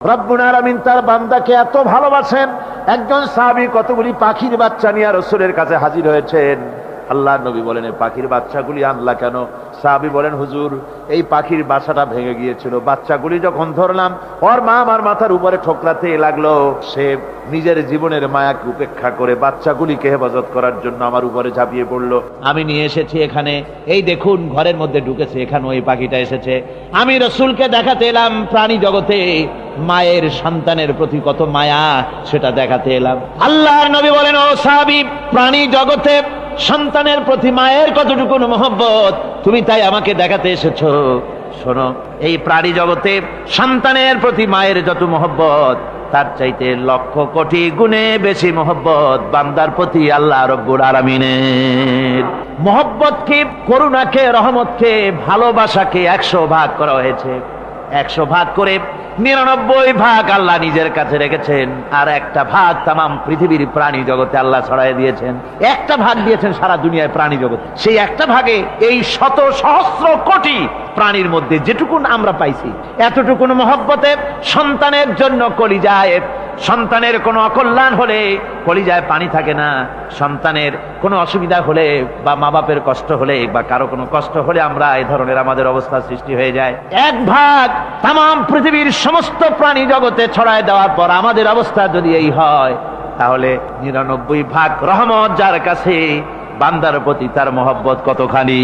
রব্বুল আলামিন তার বান্দাকে এত ভালোবাসেন, একজন সাহাবী কতগুলি পাখির বাচ্চা নিয়ে রাসূলের কাছে হাজির হয়েছেন। আল্লাহর নবী বলেন, এই পাখির বাচ্চাগুলি আনলা কেন? সাহাবী বলেন, হুজুর এই পাখির বাসাটা ভেঙে গিয়েছিল, বাচ্চাগুলি যখন ধরলাম ওর মা আমার মাথার উপরে ঠোকরাতে লাগলো, সে নিজের জীবনের মায়াকে উপেক্ষা করে বাচ্চাগুলিকে হেফাজত করার জন্য আমার উপরে ঝাঁপিয়ে পড়লো। আমি নিয়ে এসেছি এখানে, এই দেখুন ঘরের মধ্যে ঢুকেছে, এখানে ওই পাখিটা এসেছে। আমি রাসূলকে দেখাতে এলাম প্রাণী জগতে মায়ের সন্তানের প্রতি কত মায়া, সেটা দেখাতে এলাম। আল্লাহর নবী বলেন, ও সাহাবী, প্রাণী জগতে সন্তানের প্রতি মায়ের কতটুকু মহব্বত তুমি তাই আমাকে দেখাতে এসেছো। শোনো, এই প্রাণী জগতে সন্তানের প্রতি মায়ের যত মহব্বত, তার চাইতে লক্ষ কোটি গুণে বেশি মহব্বত বান্দার প্রতি আল্লাহ রব্বুল আলামিনের। মহব্বতকে, করুণাকে, রহমতকে, ভালোবাসাকে 100 ভাগ করা হয়েছে। 100 ভাগ করে 99 ভাগ আল্লাহ নিজের কাছে রেখেছেন, আর একটা ভাগ তামাম পৃথিবীর প্রাণী জগতে আল্লাহ ছড়াই দিয়েছেন। একটা ভাগ দিয়েছেন সারা দুনিয়ায় প্রাণী জগৎ। সেই একটা ভাগে এই শত সহস্র কোটি প্রাণীর মধ্যে যেটুকুন আমরা পাইছি, এতটুকুন মহব্বতে সন্তানের জন্য কলিজায়, সন্তানের কোনো অকল্যাণ হলে কলিজায় পানি থাকে না, সন্তানের কোনো অসুবিধা হলে বা মা বাপের কষ্ট হলে বা কারো কোনো কষ্ট হলে আমরা এই ধরনের আমাদের অবস্থা সৃষ্টি হয়ে যায়। এক ভাগ তামাম পৃথিবীর সমস্ত প্রাণী জগতে ছড়ায় দেওয়ার পর আমাদের অবস্থা যদি এই হয়, তাহলে 99 ভাগ রহমত যার কাছে, বান্দার প্রতি তার মহব্বত কতখানি।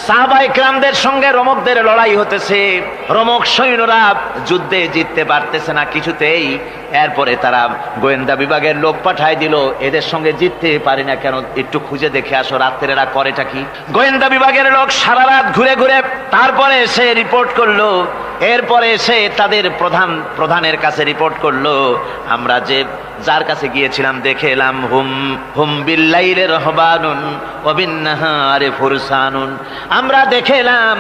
সাহাবায়ে কেরামদের সঙ্গে রোমকদের লড়াই হতেছে, রোমক সৈন্যরা যুদ্ধে জিততে পারতেছে না কিছুতেই। এরপরে তারা গোয়েন্দা বিভাগের লোক পাঠায় দিল, এদের সঙ্গে জিততে পারি না কেন, একটু খুঁজে দেখে আসো রাত্রে এরা করেটা কি। গোয়েন্দা বিভাগের লোক সারা রাত ঘুরে ঘুরে তারপরে এসে রিপোর্ট করলো। এরপরে এসে তাদের প্রধানের কাছে রিপোর্ট করলো, আমরা যার কাছে গিয়েছিলাম দেখে এলাম, হুম হুম বিল্লাইলি রহবানুন ওয়া বিন্নাহারি ফুরসানুন, আমরা দেখে এলাম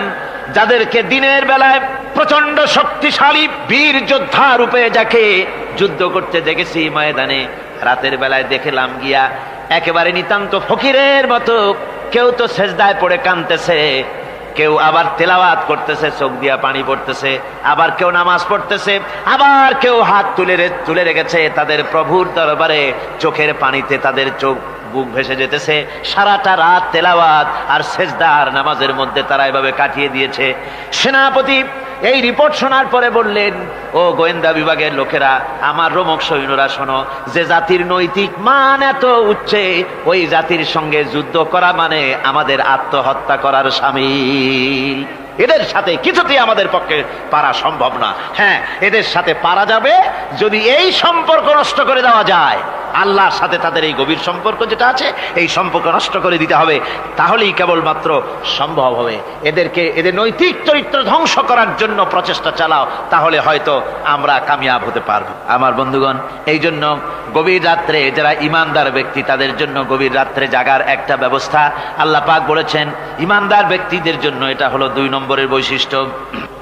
যাদেরকে দিনের বেলায় প্রচন্ড শক্তিশালী বীর যোদ্ধা রূপে যাকে যুদ্ধ করতে দেখেছি ময়দানে, রাতের বেলায় দেখলাম গিয়া একেবারে নিতান্ত ফকিরের মতো, কেউ তো সেজদায় পড়ে কাঁদতেছে, কেউ আবার তেলাওয়াত করতেছে, চোখ দিয়া পানি পড়তেছে, আবার কেউ নামাজ পড়তেছে, আবার কেউ হাত তুলে রেখেছে তাদের প্রভুর দরবারে, চোখের পানিতে তাদের চোখ বুক ভেসে যেতেছে। সারাটা রাত তেলাওয়াত আর সেজদার নামাজের মধ্যে তারা এভাবে কাটিয়ে দিয়েছে। সেনাপতি এই রিপোর্ট শোনার পরে বললেন, ও গোয়েন্দা বিভাগের লোকেরা, আমার রোমক সৈন্যরা শোনো, যে জাতির নৈতিক মান এত উচ্চে, ওই জাতির সঙ্গে যুদ্ধ করা মানে আমাদের আত্মহত্যা করার শামিল। এদের সাথে কিছুতেই আমাদের পক্ষে পারা সম্ভব না। হ্যাঁ, এদের সাথে পারা যাবে যদি এই সম্পর্ক নষ্ট করে দেওয়া যায়। আল্লাহর সাথে তাদের এই গভীর সম্পর্ক যেটা আছে, এই সম্পর্ক নষ্ট করে দিতে হবে, তাহলেই কেবলমাত্র সম্ভব হবে। এদের নৈতিক চরিত্র ধ্বংস করার জন্য প্রচেষ্টা চালাও, তাহলে হয়তো আমরা কামিয়াব হতে পারবো। আমার বন্ধুগণ, এই জন্য গভীর রাত্রে যারা ইমানদার ব্যক্তি, তাদের জন্য গভীর রাত্রে জাগার একটা ব্যবস্থা আল্লাহ পাক বলেছেন। ইমানদার ব্যক্তিদের জন্য এটা হলো 2 নম্বরের বৈশিষ্ট্য।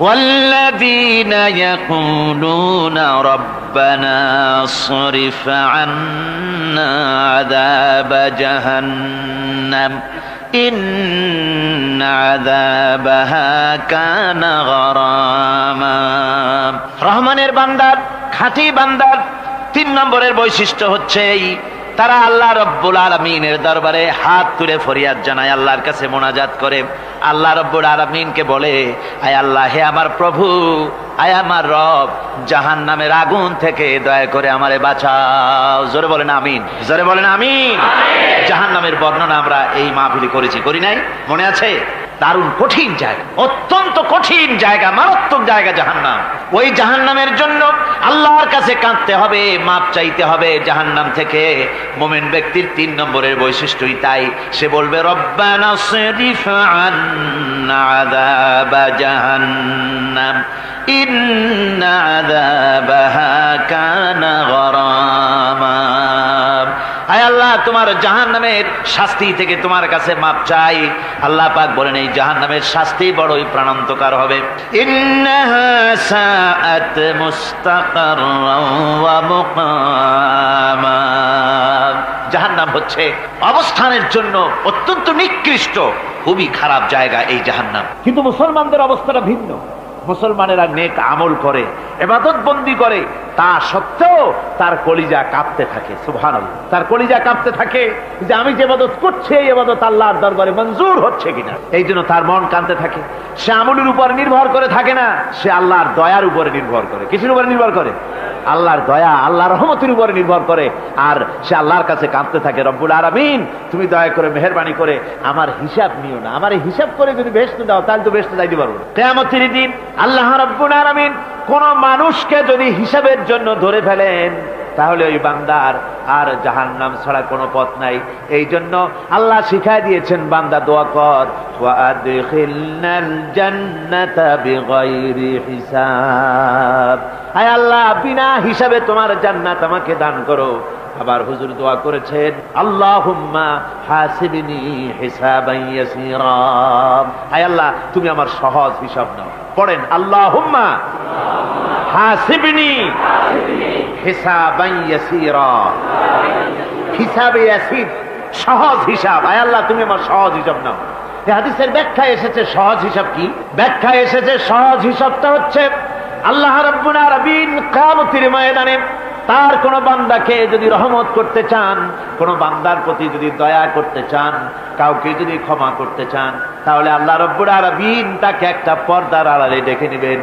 ওয়াল্লাযীনা ইয়াকুলুনা রাব্বানা সরিফ আন্না আযাবা জাহান্নাম ইন্না আযাবাহা কানা গরামা। রহমানের বান্দার, খাঁটি বান্দার 3 নম্বরের বৈশিষ্ট্য হচ্ছে এই, তারা আল্লাহ রব্বুল আলামিনের দরবারে হাত তুলে ফরিয়াদ জানায়, আল্লাহর কাছে মোনাজাত করে, আল্লাহ রব্বুল আলামিনকে বলে, আয় আল্লাহ, হে আমার প্রভু, আয় আমার রব, জাহান্নামের আগুন থেকে দয়া করে আমারে বাঁচাও। জোরে বলেন আমিন, জোরে বলেন আমিন। জাহান্নামের বর্ণনা আমরা এই মাহফিলে করেছি, করি নাই? মনে আছে? দারুণ কঠিন জায়গা, অত্যন্ত কঠিন জায়গা, মারাত্মক জায়গা জাহান্নাম। ওই জাহান্নামের জন্য আল্লাহর কাছে কাঁদতে হবে, মাপ চাইতে হবে জাহান্নাম থেকে। মুমিন ব্যক্তির 3 নম্বরের বৈশিষ্ট্যই তাই, সে বলবে, রব্বানা সরিফ আন্না আযাবা জাহান্নাম ইন্না আযাবাহা কানা গরামা। আয় আল্লাহ, তোমার জাহান্নামের শাস্তি থেকে তোমার কাছে মাপ চাই। আল্লাহ পাক বলেন, এই জাহান্নামের শাস্তি বড়ই প্রাণান্তকার হবে। ইন্নাহা সাআত মুস্তাকাররান ওয়া মুকামা। জাহান্নাম হচ্ছে অবস্থানের জন্য অত্যন্ত নিকৃষ্ট, খুবই খারাপ জায়গা এই জাহান্নাম। কিন্তু মুসলমানদের অবস্থাটা ভিন্ন। মুসলমানেরা নেক আমল করে, ইবাদত বন্দি করে, তা সত্ত্বেও তার কলিজা কাঁপতে থাকে। সুবহানাল্লাহ, তার কলিজা কাঁপতে থাকে যে আমি যে ইবাদত করছি এই ইবাদত আল্লাহর দরবারে মঞ্জুর হচ্ছে কিনা। এই জন্য তার মন কাঁদতে থাকে। সে আমলের উপর নির্ভর করে থাকে না, সে আল্লাহর দয়ার উপরে নির্ভর করে। কিসের উপরে নির্ভর করে? আল্লাহর দয়া, আল্লাহর রহমতের উপরে নির্ভর করে। আর সে আল্লাহর কাছে কাঁদতে থাকে, রব্বুল আলামিন তুমি দয়া করে মেহেরবানি করে আমার হিসাব নিও না, আমার এই হিসাব করে যদি বেহেশতে দাও তাহলে তো বেহেশতে যাইতে পারবো না। কিয়ামতের দিন আল্লাহ রব্বুল আলামিন কোন মানুষকে যদি হিসাবের জন্য ধরে ফেলেন তাহলে ওই বান্দার আর জাহান্নাম ছাড়া কোনো পথ নাই। এই জন্য আল্লাহ শিখায় দিয়েছেন, বান্দা দোয়া কর, ওয়া আদখিলনাল জান্নাতা বিগাইরি হিসাব, আয় আল্লাহ বিনা হিসাবে তোমার জান্নাত আমাকে দান করো। আবার হুজুর দোয়া করেছেন, আল্লাহুম্মা হাসিবনি হিসাবান ইয়াসীরা, আয় আল্লাহ তুমি আমার সহজ হিসাব নাও। পড়েন, আল্লাহুম্মা হাসিবনি হিসাবান ইয়াসীরা, হিসাবে ইয়াসীর, সহজ হিসাব, আয় আল্লাহ তুমি আমার সহজ হিসাব নাও। এই হাদিসের ব্যাখ্যায় এসেছে সহজ হিসাব কি? ব্যাখ্যায় এসেছে সহজ হিসাবটা হচ্ছে আল্লাহ রাব্বুল আলামিন কিয়ামতের ময়দানে তার কোন বান্দাকে যদি রহমত করতে চান, কোন বান্দার প্রতি যদি দয়া করতে চান, কাউকে যদি ক্ষমা করতে চান, তাহলে আল্লাহ রাব্বুল আলামিন তাকে একটা পর্দার আড়ালে ডেকে নেবেন।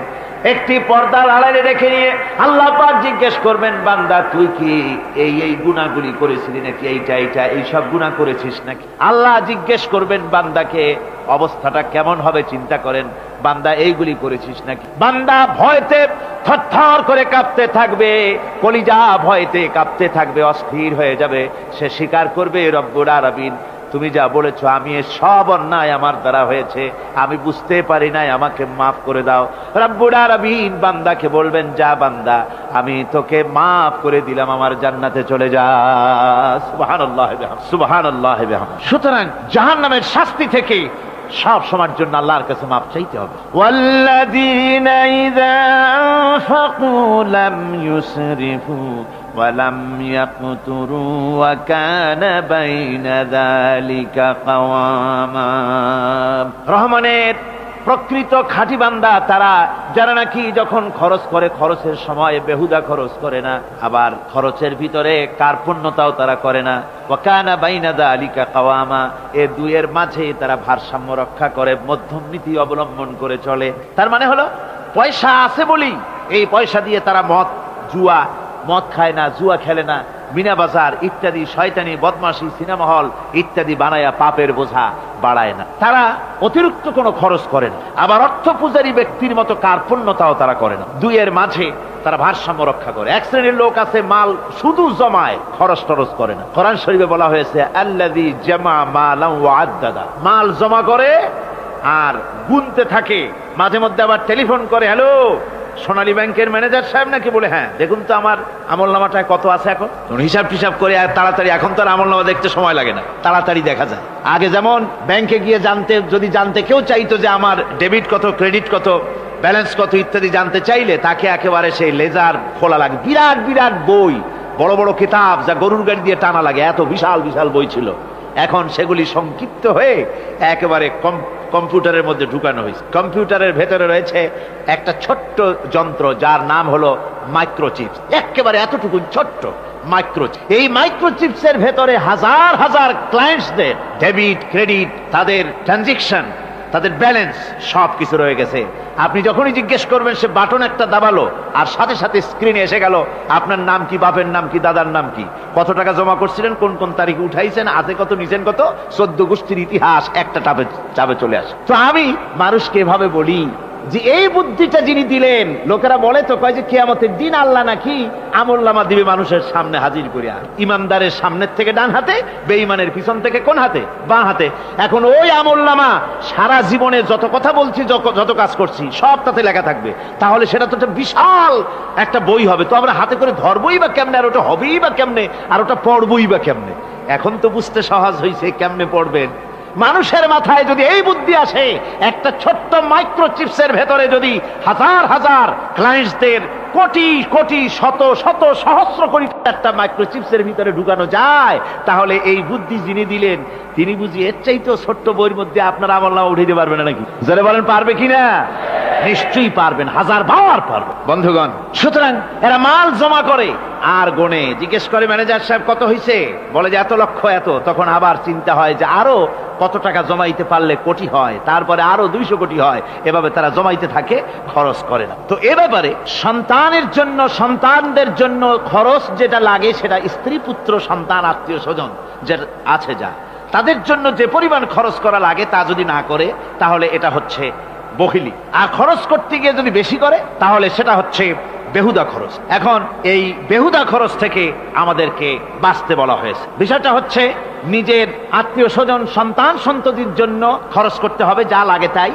একটি পর্দার আড়ালে রেখে নিয়ে আল্লাহ পাক জিজ্ঞেস করবেন, বান্দা তুই কি এই গুনাহগুলি করেছিলি নাকি, এই সব গুনাহ করেছিস নাকি? আল্লাহ জিজ্ঞেস করবেন বান্দাকে, অবস্থাটা কেমন হবে চিন্তা করেন, বান্দা এইগুলি করেছিস নাকি? বান্দা ভয়তে থরথর করে কাঁপতে থাকবে, কলিজা ভয়তে কাঁপতে থাকবে, অস্থির হয়ে যাবে। সে স্বীকার করবে, রব্বুল আলামিন তুমি যা বলেছো আমি সব অন্যায় আমার দ্বারা হয়েছে, আমি বুঝতে পারি নাই, আমাকে মাফ করে দাও। রব্বুল আলামিন বান্দাকে বলবেন, যা বান্দা আমি তোকে মাফ করে দিলাম, আমার জান্নাতে চলে যা। সুবহানাল্লাহ সুবহানাল্লাহ। সুতরাং জাহান্নামের শাস্তি থেকে সব সময়ের জন্য আল্লাহর কাছে মাফ চাইতে হবে। ওয়াল্লাযীনা ইযা আনফাকু লাম ইউসরিফু ওয়া লাম ইয়াকতুরু ওয়া কানা বাইনা যালিকা কাওয়ামা। রহমানের প্রকৃত খাঁটি বান্দা তারা, যারা নাকি যখন খরচ করে খরচের সময় বেহুদা খরচ করে না, আবার খরচের ভিতরে কার্পণ্যতাও তারা করে না। ওয়া কানা বাইনা যালিকা কাওয়ামা, এই দুইয়ের মাঝে তারা ভারসাম্য রক্ষা করে, মধ্যম নীতি অবলম্বন করে চলে। তার মানে হলো পয়সা আছে বলি এই পয়সা দিয়ে তারা মদ খায় না, জুয়া খেলে না, মিনা বাজার ইত্যাদি শয়তানি বদমাশি সিনেমা হল ইত্যাদি বানায়া পাপের বোঝা বাড়ায় না। তারা অতিরিক্ত কোনো খরচ করে না, আবার অর্থ পূজারী ব্যক্তির মতো কার্পণ্যতাও তারা করে না। দুইয়ের মাঝে তারা ভারসাম্য রক্ষা করে। এক শ্রেণীর লোক আছে মাল শুধু জমায়, খরচ টরচ করে না। কোরআন শরীফে বলা হয়েছে, আল্লাযী জামা মালান ওয়া আদ্দাদা, মাল জমা করে আর গুনতে থাকে, মাঝে মধ্যে আবার টেলিফোন করে, হ্যালো সোনালী ব্যাংকের ম্যানেজার সাহেব নাকি? বলে হ্যাঁ, দেখুন তো আমার আমলনামাটায় কত আছে। এখন হিসাব টিসাব করে আর তাড়াতাড়ি, এখন তো আর আমলনামা দেখতে সময় লাগে না, তাড়াতাড়ি দেখা যায়। আগে যেমন ব্যাংকে গিয়ে যদি জানতে কেউ চাইতো যে আমার ডেবিট কত, ক্রেডিট কত, ব্যালেন্স কত ইত্যাদি জানতে চাইলে তাকে একেবারে সেই লেজার খোলা লাগে, বিরাট বিরাট বই, বড় বড় কিতাব যা গরুর গাড়ি দিয়ে টানা লাগে, এত বিশাল বিশাল বই ছিল। এখন সেগুলি সংক্ষিপ্ত হয়ে একেবারে কম্পিউটারের মধ্যে ঢুকানো হয়েছে। কম্পিউটারের ভেতরে রয়েছে একটা ছোট্ট যন্ত্র যার নাম হলো মাইক্রোচিপস, একেবারে এতটুকু ছোট্ট মাইক্রোচিপ। এই মাইক্রোচিপসের ভেতরে হাজার হাজার ক্লায়েন্টসদের ডেবিট ক্রেডিট, তাদের ট্রানজেকশন, তাদের ব্যালেন্স সব কিছু রয়ে গেছে। আপনি যখনই জিজ্ঞেস করবেন সে বাটন একটা দাবালো আর সাথে সাথে স্ক্রিনে এসে গেল আপনার নাম কি, বাপের নাম কি, দাদার নাম কি, কত টাকা জমা করছিলেন, কোন কোন তারিখে উঠাইছেন, আছে কত, নিছেন কত, 14 গোষ্ঠীর ইতিহাস একটা চাপে চলে আসে। তো আমি মানুষকে এভাবে বলি যে এই বুদ্ধিটা যিনি দিলেন, লোকেরা বলে তো কয় যে কিয়ামতের দিন আল্লাহ নাকি আমলনামা দিবে মানুষের সামনে হাজির করিয়া, ইমানদারের সামনের থেকে ডান হাতে, বেঈমানের পিছন থেকে কোন হাতে, বাঁ হাতে। এখন ওই আমলনামা সারা জীবনে যত কথা বলছি, যত কাজ করছি সব তাতে লেখা থাকবে। তাহলে সেটা তো একটা বিশাল একটা বই হবে, তো আমরা হাতে করে ধরবই বা কেমনে, আর ওটা হবেই বা কেমনে, আর ওটা পড়বই বা কেমনে। এখন তো বুঝতে সহজ হয়েছে কেমনে পড়বেন। মানুষের মাথায় যদি এই বুদ্ধি আসে, একটা ছোট্ট মাইক্রোচিপসের ভেতরে যদি হাজার হাজার ক্লায়েন্টসদের কোটি কোটি শত শত সহস্র কোটি একটা মাইক্রোচিপসের ভিতরে ঢুকানো যায়, তাহলে এই বুদ্ধি যিনি দিলেন তিনি বুঝি এর চাইতেও ছোট্ট বইয়ের মধ্যে আপনার আমলনামা উঠে দিতে পারবেন না নাকি? যারা বলেন পারবে কিনা? নিশ্চয়ই পারবেন, হাজার বার পারবে বন্ধুগণ। সুতরাং এরা মাল জমা করে আর গনে, জিজ্ঞেস করে ম্যানেজার সাহেব কত হয়েছে, বলে যে এত লক্ষ এত, তখন আবার চিন্তা হয় যে আরো কত টাকা জমাইতে পারলে কোটি হয়, তারপরে আরো 200 কোটি হয়, এভাবে তারা জমাইতে থাকে, খরচ করে না। তো এ ব্যাপারে সন্তানের জন্য, সন্তানদের জন্য খরচ যেটা লাগে সেটা স্ত্রী পুত্র সন্তান আত্মীয় স্বজন যে আছে যা তাদের জন্য যে পরিমাণ খরচ করা লাগে তা যদি না করে তাহলে এটা হচ্ছে বখিলি, আর খরচ করতে গিয়ে যদি বেশি করে তাহলে সেটা হচ্ছে বেহুদা খরচ। এখন এই বেহুদা খরচ থেকে আমাদেরকে বাঁচতে বলা হয়েছে। বিষয়টা হচ্ছে নিজের আত্মীয় স্বজন সন্তান সন্ততির জন্য খরচ করতে হবে যা লাগে তাই,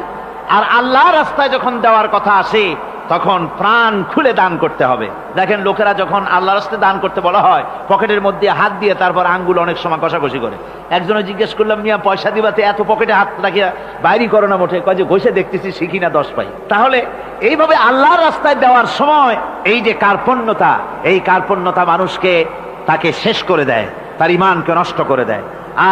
আর আল্লাহর রাস্তায় যখন দেওয়ার কথা আসে তখন প্রাণ খুলে দান করতে হবে। দেখেন লোকেরা যখন আল্লাহর রাস্তায় দান করতে বলা হয় পকেটের মধ্যে হাত দিয়ে তারপর আঙ্গুল অনেক সময় কষাকষি করে। একজনে জিজ্ঞেস করলাম, মিয়া পয়সা দিবাতে এত পকেটে হাত রাখিয়া বাইরে করো না মোটে? কয় যে ঘষে দেখতেছি শিখি না 10 পাই। তাহলে এইভাবে আল্লাহর রাস্তায় দেওয়ার সময় এই যে কার্পণ্যতা, এই কার্পণ্যতা মানুষকে তাকে শেষ করে দেয়, তার ঈমানকে নষ্ট করে দেয়।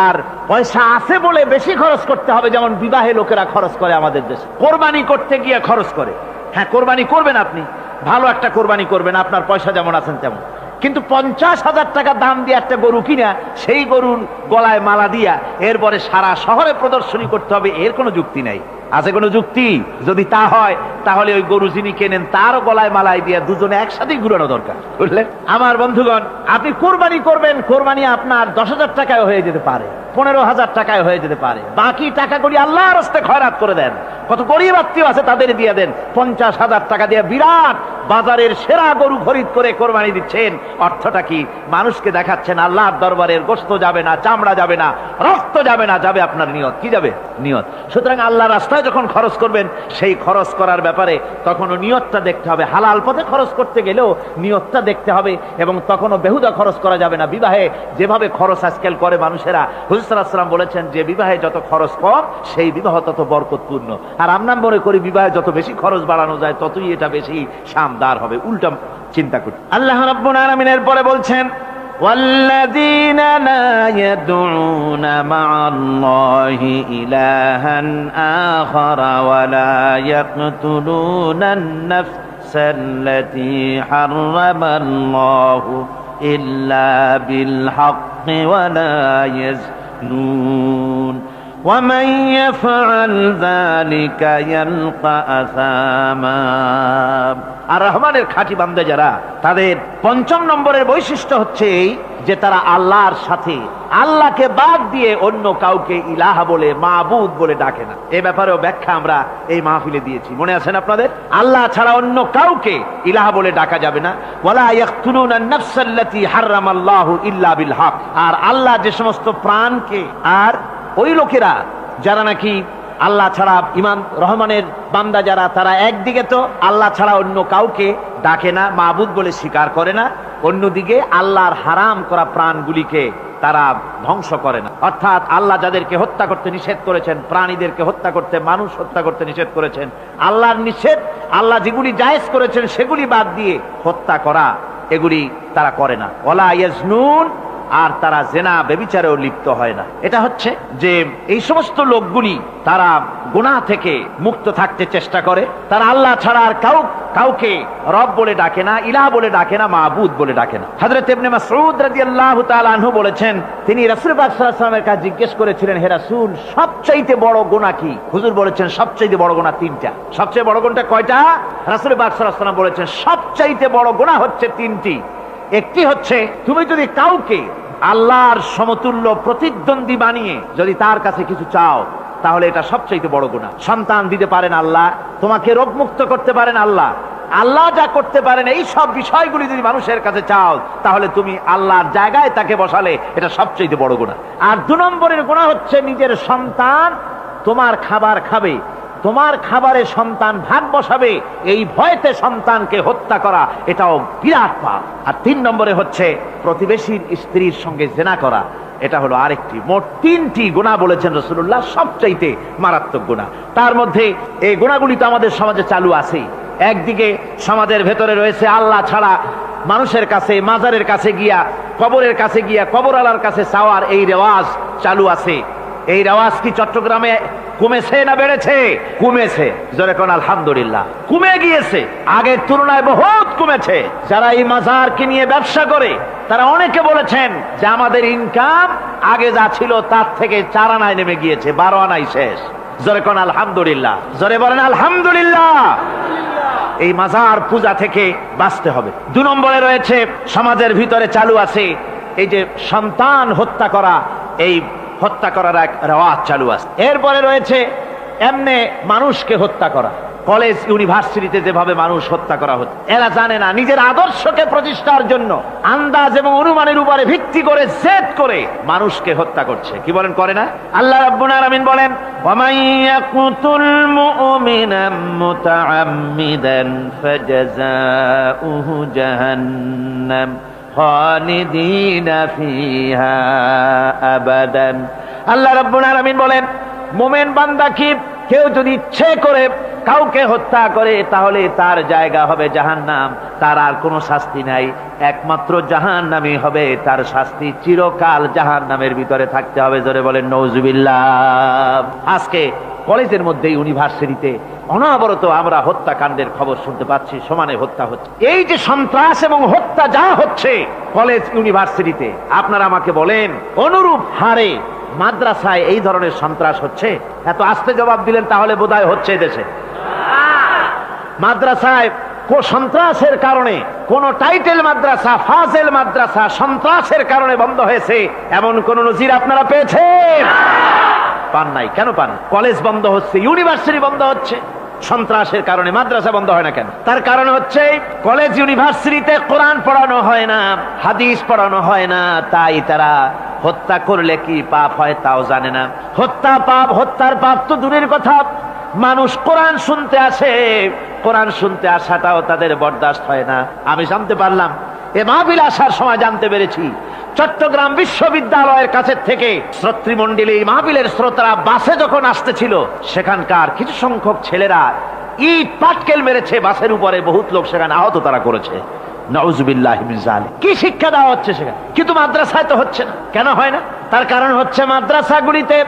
আর পয়সা আছে বলে বেশি খরচ করতে হবে, যেমন বিবাহে লোকেরা খরচ করে আমাদের দেশে, কোরবানি করতে গিয়ে খরচ করে। হ্যাঁ, কোরবানি করবেন, আপনি ভালো একটা কোরবানি করবেন, আপনার পয়সা যেমন আছেন তেমন, কিন্তু 50,000 টাকা দাম দিয়ে একটা গরু কিনা সেই গরুর গলায় মালা দিয়া এরপরে সারা শহরে প্রদর্শনী করতে হবে, এর কোনো যুক্তি নাই। আছে কোনো যুক্তি? যদি তা হয় তাহলে ওই গরু যিনি কেনেন তারও গলায় মালাই দিয়ে দুজনে একসাথেই ঘুরানো দরকার, বুঝলেন? আমার বন্ধুগণ, আপনি কোরবানি করবেন, কোরবানি আপনার 10,000 টাকায় হয়ে যেতে পারে, 15,000 টাকায় হয়ে যেতে পারে, বাকি টাকাগুলি আল্লাহর রাস্তায় খয়রাত করে দেন। কত গরিব আত্মীয় আছে তাদের দিয়ে দেন। 50,000 টাকা দিয়ে বিরাট বাজারের সেরা গরু খরিদ করে কোরবানি দিচ্ছেন, অর্থটা কি? মানুষকে দেখাচ্ছেন আল্লাহর দরবারের গোশত যাবে না, চামড়া যাবে না, রক্ত যাবে না, যাবে আপনার নিয়ত। কি যাবে? নিয়ত। সুতরাং আল্লাহর রাস্তায় যখন খরচ করবেন সেই খরচ করার ব্যাপারে তখনও নিয়তটা দেখতে হবে। হালাল পথে খরচ করতে গেলেও নিয়তটা দেখতে হবে, এবং তখনও বেহুদা খরচ করা যাবে না। বিবাহে যেভাবে খরচ আজকাল করে মানুষেরা, হুজুর সাল্লাল্লাহু আলাইহি ওয়াসাল্লাম বলেছেন যে বিবাহে যত খরচ কম সেই বিবাহ তত বরকতপূর্ণ। আর আমরা মনে করি বিবাহে যত বেশি খরচ বাড়ানো যায় ততই এটা বেশি শানদার হবে, উল্টা চিন্তা করি। আল্লাহ রাব্বুল আলামিনের পরে বলছেন, والذين لا يدعون مع الله إلها آخر ولا يقتلون النفس التي حرم الله إلا بالحق ولا يزنون ومن يفعل ذلك يلقى أثاما। আর রহমানের খাঁটি বান্দা যারা, তাদের 5 নম্বরের বৈশিষ্ট্য হচ্ছে এই যে তারা আল্লাহর সাথে, আল্লাহকে বাদ দিয়ে অন্য কাউকে ইলাহা বলে, মাবুদ বলে ডাকে না। এই ব্যাপারেও ব্যাখ্যা আমরা এই মাহফিলে দিয়েছি, মনে আছেন আপনাদের? আল্লাহ ছাড়া অন্য কাউকে ইলাহা বলে ডাকা যাবে না। ওয়ালা ইয়াকতুলুনা আন-নাফসাল্লাতী হারামাল্লাহু ইল্লা বিল হক। আর আল্লাহ যে সমস্ত প্রাণকে, আর ওই লোকেরা যারা নাকি আল্লাহ ছাড়া, ইমান রহমানের বান্দা যারা, তারা একদিকে তো আল্লাহ ছাড়া অন্য কাউকে ডাকে না, মাবুদ বলে স্বীকার করে না, অন্যদিকে আল্লাহর হারাম করা প্রাণগুলিকে তারা ধ্বংস করে না। অর্থাৎ আল্লাহ যাদেরকে হত্যা করতে নিষেধ করেছেন, প্রাণীদেরকে হত্যা করতে, মানুষ হত্যা করতে নিষেধ করেছেন, আল্লাহর নিষেধ, আল্লাহ যেগুলি জায়েজ করেছেন সেগুলি বাদ দিয়ে হত্যা করা, এগুলি তারা করে না। ওয়ালা ইয়াজনুন, আর তারা জেনা ব্যভিচারেও লিপ্ত হয় না। এটা হচ্ছে যে এই সমস্ত লোকগুলি তারা গুনাহ থেকে মুক্ত থাকতে চেষ্টা করে, তারা আল্লাহ ছাড়া আর কাউকে রব বলে ডাকে না, ইলাহ বলে ডাকে না, মাবুদ বলে ডাকে না। হযরত ইবনে মাসউদ রাদিয়াল্লাহু তাআলা আনহু বলেছেন, তিনি রাসূল পাক সাল্লাল্লাহু আলাইহি ওয়াসাল্লামের কাছে জিজ্ঞেস করেছিলেন, হে রাসূল, সবচাইতে বড় গুনাহ কি? হুজুর বলেছেন সবচাইতে বড় গুনাহ 3টা। সবচেয়ে বড় গুনাহটা কয়টা? রাসূল পাক সাল্লাল্লাহু আলাইহি ওয়াসাল্লাম বলেছেন সবচাইতে বড় গুনাহ হচ্ছে 3টি। একটি হচ্ছে তুমি যদি কাউকে আল্লাহর সমতুল্য প্রতিদ্বন্দ্বী বানিয়ে যদি তার কাছে কিছু চাও, তাহলে এটা সবচেয়ে বড় গুনাহ। সন্তান দিতে পারেন আল্লাহ, তোমাকে রোগমুক্ত করতে পারেন আল্লাহ, আল্লাহ যা করতে পারেন এই সব বিষয়গুলি যদি মানুষের কাছে চাও, তাহলে তুমি আল্লাহর জায়গায় তাকে বসালে, এটা সবচেয়ে বড় গুনাহ। আর 2 নম্বরের গুনাহ হচ্ছে নিজের সন্তান তোমার খাবার খাবে, তোমার খাবারে সন্তান ভাগ বসাবে, এই ভয়তে সন্তানকে হত্যা করা, এটাও বিরাট পাপ। আর 3 নম্বরে হচ্ছে প্রতিবেশীর স্ত্রীর সঙ্গে জেনা করা, এটা হলো আরেকটি। মোট 3টি গুনাহ বলেছেন রাসূলুল্লাহ, সবচাইতে মারাত্মক গুনাহ। তার মধ্যে এই গুনাহগুলি তো আমাদের সমাজে চালু আছেই, একদিকে সমাজের ভেতরে রয়েছে আল্লাহ ছাড়া মানুষের কাছে, মাজারের কাছে গিয়া, কবরের কাছে গিয়া, কবরওয়ালার কাছে চাওয়ার এই রেওয়াজ চালু আছে। এই রেওয়াজ কি চট্টগ্রামে কমেছে না বেড়েছে? কমেছে। জোরে কোন আলহামদুলিল্লাহ। কমে গিয়েছে, আগের তুলনায় বহুত কমেছে। যারা এই মাজারকে নিয়ে ব্যবসা করে তারা অনেকে বলেছেন যে আমাদের ইনকাম আগে যা ছিল তার থেকে 4 আনায় নেমে গিয়েছে, 12 আনাই শেষ। জোরে কোন আলহামদুলিল্লাহ। জোরে বলেন আলহামদুলিল্লাহ। এই মাজার পূজা থেকে বাঁচতে হবে। 2 নম্বরে রয়েছে সমাজের ভিতরে চালু আছে এই যে সন্তান হত্যা করা, এই হত্যা করার এক রেওয়াজ চালু আছে। এরপরে রয়েছে এমনে মানুষকে হত্যা করা। কলেজ ইউনিভার্সিটিতে যেভাবে মানুষ হত্যা করা হচ্ছে, এরা জানে না নিজের আদর্শকে প্রতিষ্ঠার জন্য আন্দাজ এবং অনুমানের উপরে ভিত্তি করে জেদ করে মানুষকে হত্যা করছে। কি বলেন, করে না? আল্লাহ রাব্বুল আলামিন বলেন, ওয়ামান ইয়াকুতুল মুমিনা মুতাআম্মিদান ফাজাযাউহু জাহান্নাম খালিদিনা ফিহা আবাদান। আল্লাহ রাব্বুল আলামিন বলেন, মুমিন বান্দা কি কেউ যদি ইচ্ছে করে কাউকে হত্যা করে তাহলে তার জায়গা হবে জাহান্নাম, তার আর কোনো শাস্তি নাই, একমাত্র জাহান্নামই হবে তার শাস্তি, চিরকাল জাহান্নামের ভিতরে থাকতে হবে। জোরে বলেন নাউজুবিল্লাহ। আজকে কলেজের মধ্যে, ইউনিভার্সিটিতে অনবরত আমরা হত্যাকাণ্ডের খবর শুনতে পাচ্ছি, সমানে হত্যা হচ্ছে। এই যে সন্ত্রাস এবং হত্যা যা হচ্ছে কলেজ ইউনিভার্সিটিতে, আপনারা আমাকে বলেন অনুরূপ হারে মাদ্রাসায় এই ধরনের সন্ত্রাস হচ্ছে? এত আস্তে জবাব দিলেন তাহলে বোধহয় হচ্ছে দেশে। মাদ্রাসায় সন্ত্রাসের কারণে কোন টাইটেল মাদ্রাসা, ফাজেল মাদ্রাসা সন্ত্রাসের কারণে বন্ধ হয়েছে এমন কোন নজির আপনারা পেয়েছেন? পান নাই। কেন পান? কলেজ বন্ধ হচ্ছে, ইউনিভার্সিটি বন্ধ হচ্ছে সন্ত্রাসের কারণে। মাদ্রাসা বন্ধ হয় না কেন? তার কারণ হচ্ছে কলেজ ইউনিভার্সিটিতে কোরআন পড়ানো হয় না, হাদিস পড়ানো হয় না, তাই তারা হত্যা করলে কি পাপ হয় তাও জানে না। হত্যা পাপ, হত্যার পাপ তো দূরের কথা, মানুষ কোরআন শুনতে আসে, কোরআন শুনতে আসাটাও তাদের বরদাস্ত হয় না। আমি জানতে পারলাম, এ মাহফিল আসার সময় জানতে পেরেছি, চট্টগ্রাম বিশ্ববিদ্যালয়ের কাছে থেকে শ্রোতৃমণ্ডলী মাহফিলের শ্রোতারা বাসে যখন আসতেছিল, সেখানকার কিছু সংখ্যক ছেলেরা ইট পাটকেল মেরেছে বাসের উপরে, বহুত লোক সেখানে আহত তারা করেছে। নাউজুবিল্লাহি মিন যালিক। কি শিক্ষা দেওয়া হচ্ছে সেখানে? কিন্তু মাদ্রাসায় তো হচ্ছে না। কেন হয় না? তার কারণ হচ্ছে মাদ্রাসাগুলিতে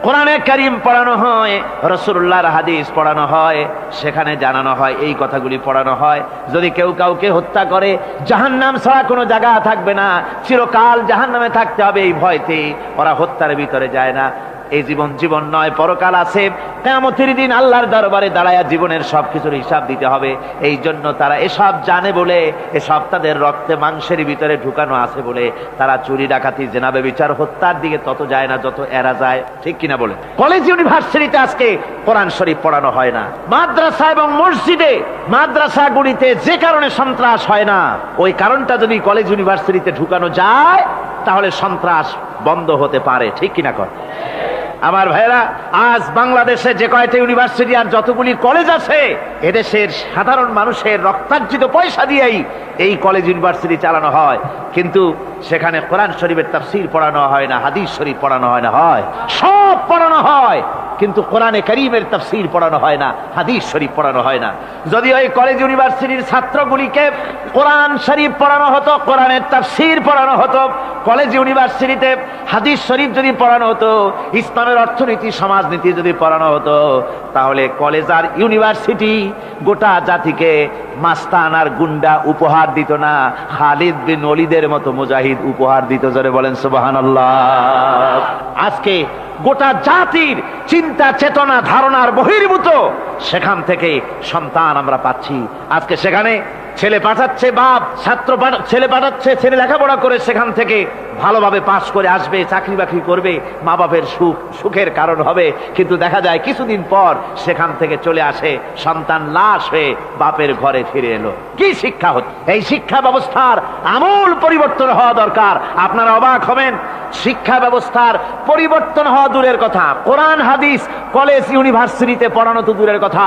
কোরআনে কারীম পড়ানো হয়, রাসূলুল্লাহর হাদিস পড়ানো হয়, সেখানে জানানো হয়, এই কথাগুলি পড়ানো হয়। যদি কেউ কাউকে হত্যা করে জাহান্নাম ছাড়া কোনো জায়গা থাকবে না, চিরকাল জাহান্নামে থাকতে হবে, এই ভয়তে ওরা হত্যার ভিতরে যায় না। এই জীবন জীবন নয়, পরকাল আছে, কিয়ামতের দিন আল্লাহর দরবারে দাঁড়ায়া জীবনের সবকিছুর হিসাব দিতে হবে। এই জন্য তারা এসব জানে বলে, এসব তাদের রক্তে মাংসের ভিতরে ঢুকানো আছে বলে তারা চুরি ডাকাতি জেনা ব্যভিচার হত্যার দিকে তত যায় না যত এরা যায়। ঠিক কিনা বলে? কলেজ ইউনিভার্সিটিতে আজকে কোরআন শরীফ পড়ানো হয় না। মাদ্রাসা এবং মসজিদে, মাদ্রাসাগুলিতে যে কারণে সন্ত্রাস হয় না, ওই কারণটা যদি কলেজ ইউনিভার্সিটিতে ঢুকানো যায় তাহলে সন্ত্রাস বন্ধ হতে পারে। ঠিক কিনা কর? আমার ভাইরা, আজ বাংলাদেশে যে কয়টা ইউনিভার্সিটি আর যতগুলি কলেজ আছে, এদেশের সাধারণ মানুষের রক্তার্জিত পয়সা দিয়েই এই কলেজ ইউনিভার্সিটি চালানো হয়, কিন্তু সেখানে কোরআন শরীফের তাফসীর পড়ানো হয় না, হাদিস শরীফ পড়ানো হয় না। হয় সব পড়ানো হয়, কিন্তু কোরআনে কারীমের তাফসীর পড়ানো হয় না, হাদিস শরীফ পড়ানো হয় না। যদি ওই কলেজ ইউনিভার্সিটির ছাত্রগুলিকে কোরআন শরীফ পড়ানো হতো, কোরআনের তাফসীর পড়ানো হতো, কলেজ ইউনিভার্সিটিতে হাদিস শরীফ যদি পড়ানো হতো, ইসলামের অর্থনীতি সমাজনীতি যদি পড়ানো হতো, তাহলে কলেজ আর ইউনিভার্সিটি গোটা জাতিকে মাস্তান আর গুন্ডা উপহার দিত না, খালিদ বিন ওলীদের মতো মুজাহিদ উপহার দিত। জোরে বলেন সুবহানাল্লাহ। আজকে গোটা জাতির চিন্তা চেতনা ধারণার বহির্ভূত সেখান থেকে সন্তান আমরা পাচ্ছি। আজকে সেখানে ছেলে পাঠাচ্ছে বাপ, ছেলে পাঠাচ্ছে, ছেলে লেখাপড়া করে সেখান থেকে ভালোভাবে পাশ করে আসবে, চাকরি বাকরি করবে, মা বাপের সুখের কারণ হবে। কিন্তু দেখা যায় কিছুদিন পর সেখান থেকে চলে আসে সন্তান লাশ হয়ে বাপের ঘরে ফিরে এলো। কি শিক্ষা হচ্ছে? এই শিক্ষা ব্যবস্থার আমূল পরিবর্তন হওয়া দরকার। আপনারা অবাক হবেন, শিক্ষা ব্যবস্থার পরিবর্তন হওয়া দূরের কথা, কোরআন হাদিস কলেজ ইউনিভার্সিটিতে পড়ানো তো দূরের কথা,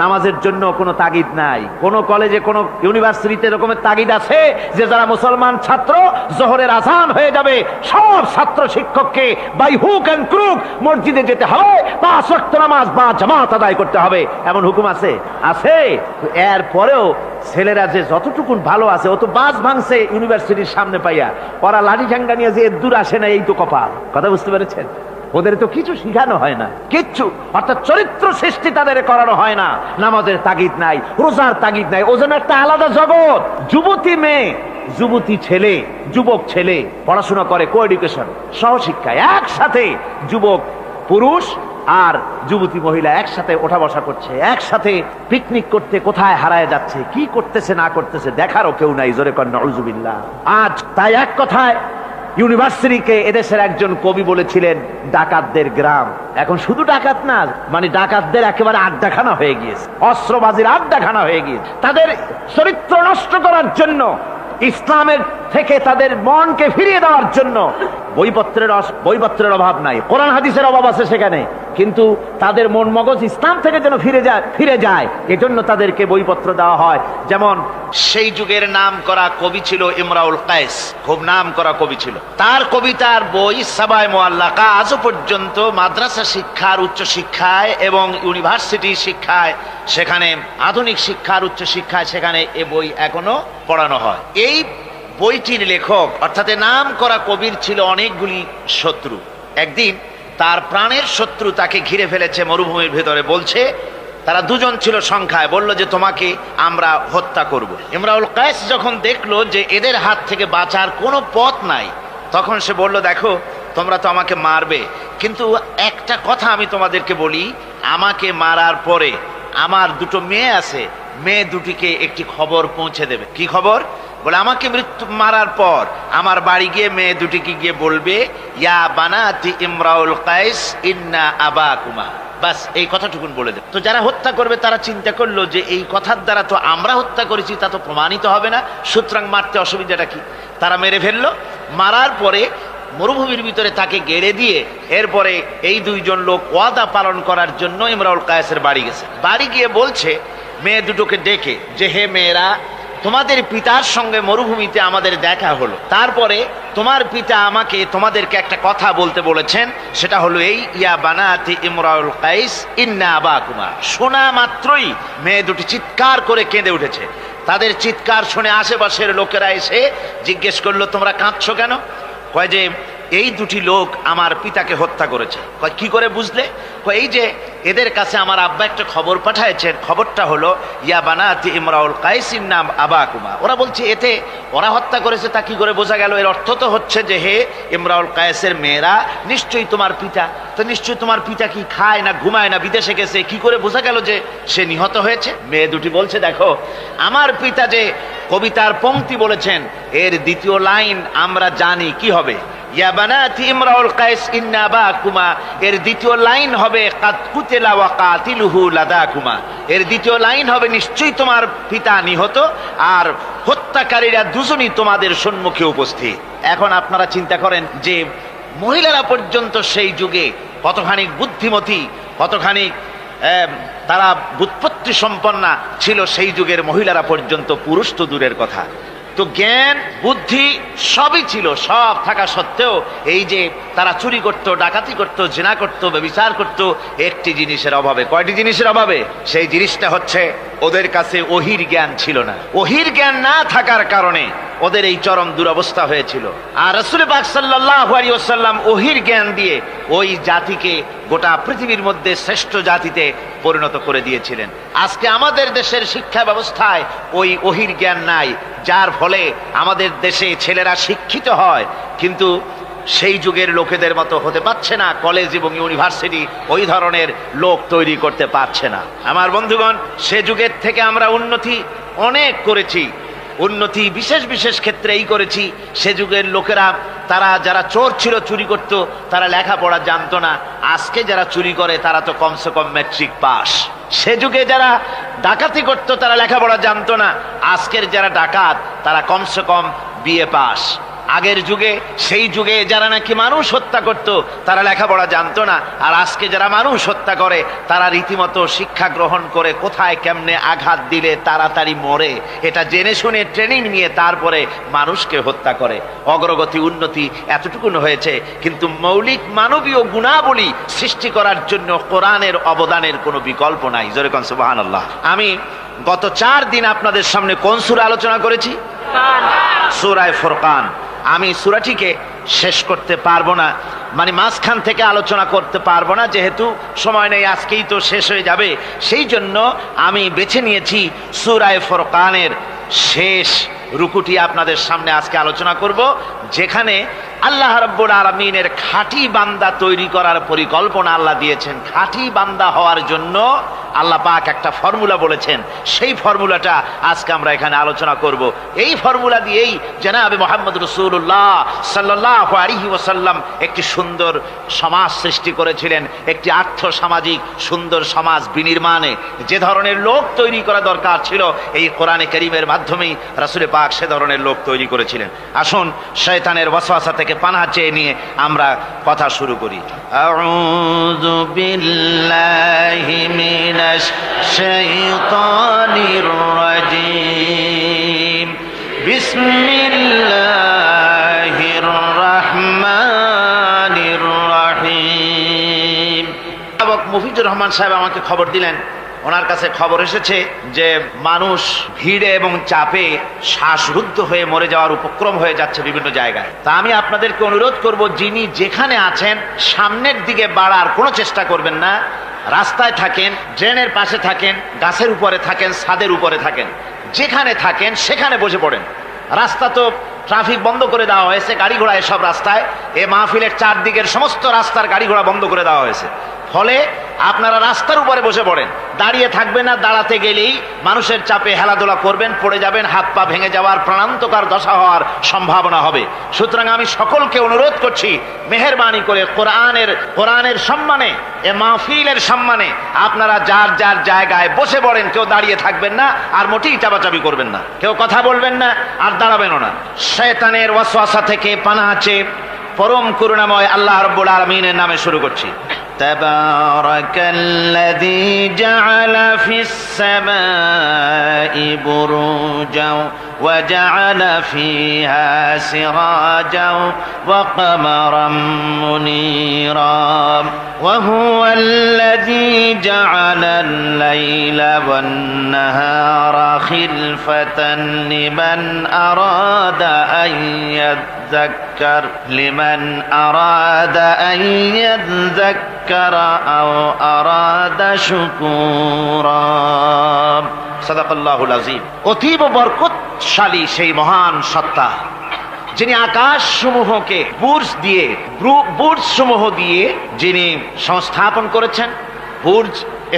নামাজের জন্য কোনো তাগিদ নাই। কোন কলেজে কোন ইউনিভার্সিটিতে এরকমের তাগিদ আছে যে যারা মুসলমান ছাত্র জোহরের আযান হয়ে যাবে সব ছাত্র শিক্ষককে বাই হুক এন্ড ক্রুক মসজিদে যেতে হবে, 5 ওয়াক্ত নামাজ বা জামাত আদায় করতে হবে, এমন হুকুম আছে? আছে। এরপরেও ছেলেরা যে যতটুকু ভালো আছে ও তো বাস ভাঙছে ইউনিভার্সিটির সামনে পাইয়া, ওরা লাঠি ঠাঙ্গা নিয়ে যে দূর আসে না, এই তো কপাল। কথা বুঝতে পেরেছেন? ওদের তো কিছু শিখানো হয় না, কিচ্ছু, অর্থাৎ চরিত্র সৃষ্টি তাদের করানো হয় না। নামাজের তাগিদ নাই, রোজার তাগিদ নাই, ও যেন একটা আলাদা জগৎ। যুবতী মেয়ে, যুবতী ছেলে, যুবক ছেলে পড়াশোনা করে কো এডুকেশন, সহশিক্ষায়, একসাথে যুবক পুরুষ আর যুবতী মহিলা একসাথে ওঠা বসা করছে, একসাথে পিকনিক করতে কোথায় হারায় যাচ্ছে, কি করতেছে না করতেছে দেখারও কেউ নাই। জোরে কর নাউযুবিল্লাহ। আজ তাই এক কথায় ইউনিভার্সিটিকে এদেশের একজন কবি বলেছিলেন ডাকাতদের গ্রাম। এখন শুধু ডাকাত না, মানে ডাকাতদের একেবারে আড্ডাখানা হয়ে গিয়েছে, অস্ত্রবাজির আড্ডাখানা হয়ে গিয়েছে। তাদের চরিত্র নষ্ট করার জন্য, ইসলামের থেকে তাদের মনকে ফিরিয়ে দেওয়ার জন্য বইপত্রের অভাব নাই, কোরআন হাদিসের অভাব আছে সেখানে, কিন্তু তাদের মন মগজ ইসলাম থেকে যেন ফিরে যায় এজন্য তাদেরকে বইপত্র দেওয়া হয়। যেমন সেই যুগের নাম করা কবি ছিল ইমরাউল কায়েস, খুব নাম করা কবি ছিল। তার কবিতার বই সাবায়ে মুআল্লাকা আজও পর্যন্ত মাদ্রাসা শিক্ষার, উচ্চ শিক্ষায় এবং ইউনিভার্সিটি শিক্ষায়, সেখানে আধুনিক শিক্ষার উচ্চ শিক্ষায় সেখানে এ বই এখনো পড়ানো হয়। এই বইটির লেখক অর্থাৎ নাম করা কবির ছিল অনেকগুলি শত্রু। একদিন তার প্রাণের শত্রু তাকে ঘিরে ফেলেছে মরুভূমির ভেতরে, বলছে, তারা দুজন ছিল সংখ্যায়, বলল যে তোমাকে আমরা হত্যা করব। ইমরাউল কায়েস যখন দেখলো যে এদের হাত থেকে বাঁচার কোনো পথ নাই, তখন সে বলল, দেখো তোমরা তো আমাকে মারবে, কিন্তু একটা কথা আমি তোমাদেরকে বলি, আমাকে মারার পরে আমার দুটো মেয়ে আছে, মেয়ে দুটিকে একটি খবর পৌঁছে দেবে। কি খবর? বলে আমাকে মারার পর আমার বাড়ি গিয়ে মেয়ে দুটিকে গিয়ে বলবে, ইয়া বানাতি ইমরাউল কায়েস ইন্না আবাকুমা। বাস এই কথাটুকুন বলে দেবে। তো যারা হত্যা করবে তারা চিন্তা করলো যে এই কথার দ্বারা তো আমরা হত্যা করেছি, তা তো প্রমাণিত হবে না, সুতরাং মারতে অসুবিধাটা কি? তারা মেরে ফেললো। মারার পরে মরুভূমির ভিতরে তাকে গেড়ে দিয়ে এরপরে এই দুইজন লোক ওয়াদা পালন করার জন্য ইমরাউল কায়েসের বাড়ি গেছে। বাড়ি গিয়ে বলছে মেয়ে দুটোকে ডেকে যে, হে মেয়েরা, তোমাদের পিতার সঙ্গে মরুভূমিতে আমাদের দেখা হলো, তারপরে তোমার পিতা আমাকে তোমাদেরকে একটা কথা বলতে বলেছেন, সেটা হলো এই, ইয়া বানাতি ইমরাউল কায়েস ইন্না আবাকুমা। শোনা মাত্রই মেয়ে দুটি চিৎকার করে কেঁদে উঠেছে। তাদের চিৎকার শুনে আশেপাশের লোকেরা এসে জিজ্ঞেস করলো, তোমরা কাঁদছো কেন? কয় যে এই দুটি লোক আমার পিতাকে হত্যা করেছে। কয় কি করে বুঝলে? কয় এই যে এদের কাছে আমার আব্বা একটা খবর পাঠাইছেন, খবরটা হলো ইয়া বানাতি ইমরাউল কায়েস ইন্না আবাকুমা। ওরা বলছে এতে ওরা হত্যা করেছে, তা কি করে বোঝা গেল? এর অর্থ তো হচ্ছে যে হে ইমরাউল কায়েসের মেয়েরা, নিশ্চয়ই তোমার পিতা, তো নিশ্চয়ই তোমার পিতা কি খায় না ঘুমায় না, বিদেশে গেছে, কি করে বোঝা গেল যে সে নিহত হয়েছে? মেয়ে দুটি বলছে, দেখো আমার পিতা যে কবিতার পংক্তি বলেছেন এর দ্বিতীয় লাইন আমরা জানি কি হবে, ইয়া বানাতি ইমরাউল কায়েস ইন্না আবাকুমা, এর দ্বিতীয় লাইন হবে কাদ কুতিলা ওয়া কাতিলুহু লাদাকুমা। এর দ্বিতীয় লাইন হবে নিশ্চয়ই তোমার পিতা নিহত আর হত্যাকারীরা দুজনই তোমাদের সম্মুখে উপস্থিত। এখন আপনারা চিন্তা করেন যে মহিলারা পর্যন্ত সেই যুগে কতখানি বুদ্ধিমতী, কতখানি তারা বুৎপত্তি সম্পন্না ছিল সেই যুগের মহিলারা পর্যন্ত, পুরুষ তো দূরের কথা। তো জ্ঞান বুদ্ধি সবই ছিল, সব থাকা সত্ত্বেও এই যে তারা চুরি করত, ডাকাতি করত, জিনা করত, ব্যভিচার করত একটি জিনিসের অভাবে। কয়টি জিনিসের অভাবে? সেই জিনিসটা হচ্ছে ওদের কাছে ওহির জ্ঞান ছিল না। ওহির জ্ঞান না থাকার কারণে ওদের এই চরম দুরবস্থা হয়েছিল। আর রাসূল পাক সাল্লাল্লাহু আলাইহি ওয়াসাল্লাম ওহির জ্ঞান দিয়ে ওই জাতিকে গোটা পৃথিবীর মধ্যে শ্রেষ্ঠ জাতিতে পরিণত করে দিয়েছিলেন। আজকে আমাদের দেশের শিক্ষা ব্যবস্থায় ওই ওহির জ্ঞান নাই, যার ফলে আমাদের দেশে ছেলেরা শিক্ষিত হয় কিন্তু সেই যুগের লোকেদের মতো হতে পারছে না, কলেজ এবং ইউনিভার্সিটি ওই ধরনের লোক তৈরি করতে পারছে না। আমার বন্ধুগণ, সে যুগের থেকে আমরা উন্নতি অনেক করেছি, উন্নতি বিশেষ বিশেষ ক্ষেত্রে এই করেছি। সে যুগের লোকেরা, তারা যারা চোর ছিল, চুরি করত, তারা লেখাপড়া জানতো না। আজকে যারা চুরি করে তারা তো কমসে কম ম্যাট্রিক পাস। সে যুগে যারা ডাকাতি করত তারা লেখাপড়া জানতো না, আজকের যারা ডাকাত তারা কমসে কম বিএ পাস। আগের যুগে, সেই যুগে যারা নাকি মানুষ হত্যা করত তারা লেখাপড়া জানতো না, আর আজকে যারা মানুষ হত্যা করে তারা রীতিমতো শিক্ষা গ্রহণ করে কোথায় কেমনে আঘাত দিলে তাড়াতাড়ি মরে এটা জেনে শুনে ট্রেনিং নিয়ে তারপরে মানুষকে হত্যা করে। অগ্রগতি উন্নতি এতটুকুন হয়েছে, কিন্তু মৌলিক মানবীয় গুণাবলী সৃষ্টি করার জন্য কোরআনের অবদানের কোনো বিকল্প নাই। জোরে কোন সুবহানাল্লাহ। আমি গত 4 দিন আপনাদের সামনে কোন সূরা আলোচনা করেছি? সূরা ফুরকান। আমি সূরাটিকে শেষ করতে পারবো না, মানে মাঝখান থেকে আলোচনা করতে পারবো না, যেহেতু সময় নেই, আজকেই তো শেষ হয়ে যাবে। সেই জন্য আমি বেছে নিয়েছি সূরা ফুরকানের শেষ রুকুটি আপনাদের সামনে আজকে আলোচনা করব, যেখানে আল্লাহ রাব্বুল আলামিনের খাঁটি বান্দা তৈরি করার পরিকল্পনা আল্লাহ দিয়েছেন। খাঁটি বান্দা হওয়ার জন্য আল্লাহ পাক একটা ফর্মুলা বলেছেন, সেই ফর্মুলাটা আজকে আমরা এখানে আলোচনা করব। এই ফর্মুলা দিয়েই জনাবে মুহাম্মদ রাসূলুল্লাহ সাল্লাল্লাহু আলাইহি ওয়াসাল্লাম একটি সুন্দর সমাজ সৃষ্টি করেছিলেন, একটি আর্থসামাজিক সুন্দর সমাজ বিনির্মাণে যে ধরনের লোক তৈরি করা দরকার ছিল, এই কোরআনে কারীমের মাধ্যমেই রাসূল পাক সে ধরনের লোক তৈরি করেছিলেন। আসুন শয়তানের ওয়াসওয়াসা থেকে পানাহ চেয়ে নিয়ে আমরা কথা শুরু করি। আউযু বিল্লাহি মিনাশ শাইতানির রাজীম। বিসমিল্লাহির রাহমানির রাহিম। মুফিদুর রহমান সাহেব আমাকে খবর দিলেন, ওনার কাছে খবর এসেছে যে মানুষ ভিড়ে এবং চাপে শ্বাসরুদ্ধ হয়ে মরে যাওয়ার উপক্রম হয়ে যাচ্ছে বিভিন্ন জায়গায়। তা আমি আপনাদেরকে অনুরোধ করব, যিনি যেখানে আছেন সামনের দিকে বাড়ার কোনো চেষ্টা করবেন না। রাস্তায় থাকেন, ড্রেনের পাশে থাকেন, গাছের উপরে থাকেন, ছাদের উপরে থাকেন, যেখানে থাকেন সেখানে বসে পড়েন। রাস্তা তো ট্রাফিক বন্ধ করে দেওয়া হয়েছে, গাড়ি ঘোড়া এসব রাস্তায়, এ মাহফিলের চারদিকের সমস্ত রাস্তার গাড়ি ঘোড়া বন্ধ করে দেওয়া হয়েছে। ফলে আপনারা রাস্তার উপরে বসে পড়েন, দাঁড়িয়ে থাকবেন না। দাঁড়াতে গেলেই মানুষের চাপে হেলাধুলা করবেন, পড়ে যাবেন, হাত পা ভেঙে যাওয়ার প্রাণান্তকার দশা হওয়ার সম্ভাবনা হবে। সুতরাং আমি সকলকে অনুরোধ করছি, মেহেরবানি করে কোরআনের সম্মানে, এ মাহফিলের সম্মানে আপনারা যার যার জায়গায় বসে পড়েন। কেউ দাঁড়িয়ে থাকবেন না, আর মোটেই চাপাচাপি করবেন না, কেউ কথা বলবেন না, আর দাঁড়াবেনও না। শয়তানের ওয়াসওয়াসা থেকে পানাহ চেয়ে পরম করুণাময় আল্লাহ রাব্বুল আলামিনের নামে শুরু করছি। তাবারাকাল্লাযী জাআলা ফিস সামাই বুরুজাও ওয়া জাআলা ফিহা সিরাজাও ওয়া কামারাম মুনীরা ওয়া হুয়াল্লাযী জাআলাল লাইলা ওয়ান নাহারা খিলফাতান লিমান আরাদা আন ইয়াযাক্কার আও আরাদা শুকুরা। সাদাকাল্লাহুল আযীম। অতীব বরকতশালী সেই মহান সত্তা, যিনি আকাশ সমূহকে বুর্জ সমূহ দিয়ে যিনি সংস্থাপন করেছেন, বুর্জ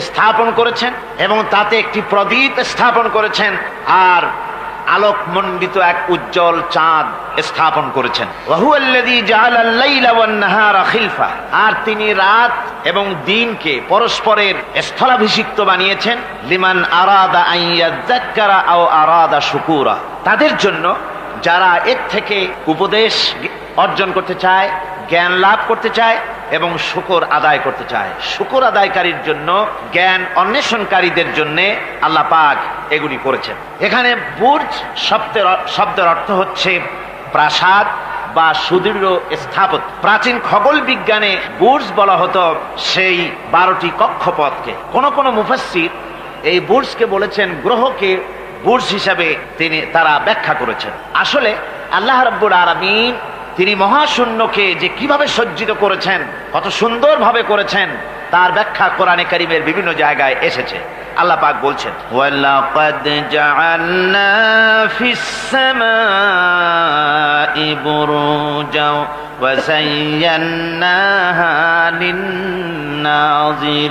স্থাপন করেছেন এবং তাতে একটি প্রদীপ স্থাপন করেছেন, আর আলোকমণ্ডিত এক উজ্জ্বল চাঁদ স্থাপন করেছেন। ওয়াহুয়াল্লাযী জাআলাল লাইলা ওয়ান নাহারা খিলফা। আর তিনি রাত এবং দিনকে পরস্পরের স্থলাভিষিক্ত বানিয়েছেন। লিমান আরাদা আন ইয়াযাক্কারা আও আরাদা শুকুরা। তাদের জন্য যারা এর থেকে উপদেশ অর্জন করতে চায়, জ্ঞান লাভ করতে চায় এবং শুকর আদায় করতে চায়। শুকর আদায়কারীর জন্য, জ্ঞান অন্বেষণকারীদের জন্য আল্লাহ পাক এগুলি করেছেন। এখানে বুর্জ শব্দের অর্থ হচ্ছে প্রাসাদ বা সুদৃঢ় স্থাপত্য। প্রাচীন খগোল বিজ্ঞানে বুর্জ বলা হতো সেই 12টি কক্ষপথকে। কোন মুফাসসির এই বুর্জকে বলেছেন গ্রহকে বুর্জ হিসাবে তারা ব্যাখ্যা করেছেন। আসলে আল্লাহ রাব্বুল আলামিন তিনি মহাশূন্যকে যে কিভাবে সজ্জিত করেছেন, কত সুন্দরভাবে করেছেন, তার ব্যাখ্যা কোরআনে কারীমের বিভিন্ন জায়গায় এসেছে। আল্লাহ পাক বলছেন, ওয়ালাকাদ জাআলনা ফিস সামাই বুরুজাও ওয়া যায়্যানাহা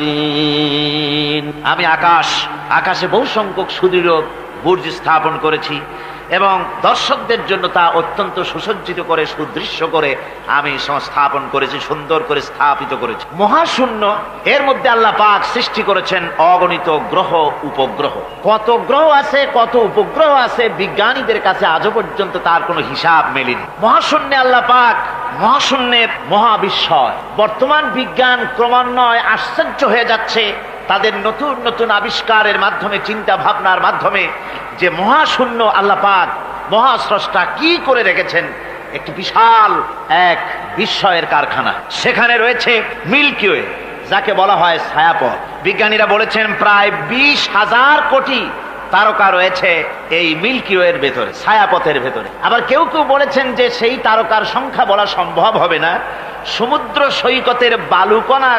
লিন-নাযিরিন। আমি আকাশে বহু সংখ্যক সুদৃঢ় বুর্জ স্থাপন করেছি এবং দর্শকদের জন্য তা অত্যন্ত সুসজ্জিত করে সুদৃশ্য করে আমি সংস্থাপন করেছি, সুন্দর করে স্থাপিত করেছি। মহাশূন্য, এর মধ্যে আল্লাহ পাক সৃষ্টি করেছেন অগণিত গ্রহ উপগ্রহ। কত গ্রহ আছে, কত উপগ্রহ আছে, বিজ্ঞানীদের কাছে আজও পর্যন্ত তার কোনো হিসাব মেলেনি। মহাশূন্যে আল্লাহ পাক, মহাশূন্যের মহাবিস্ময়। বর্তমান বিজ্ঞান ক্রমান্বয়ে আশ্চর্য হয়ে যাচ্ছে তাদের নতুন নতুন আবিষ্কারের মাধ্যমে, চিন্তা ভাবনার মাধ্যমে, যে মহাশূন্য আল্লাহ পাক মহাস্রষ্টা কি করে রেখেছেন একটি বিশাল এক বিস্ময়ের কারখানা। সেখানে রয়েছে মিল্কি ওয়ে, যাকে বলা হয় ছায়াপথ। বিজ্ঞানীরা বলেছেন প্রায় 20,000 কোটি তারকা রয়েছে এই মিল্কি ওয়ের ভেতরে, ছায়াপথের ভেতরে। আবার কেউ কেউ বলেছেন যে সেই তারকার সংখ্যা বলা সম্ভব হবে না, সমুদ্র সৈকতের বালুকণা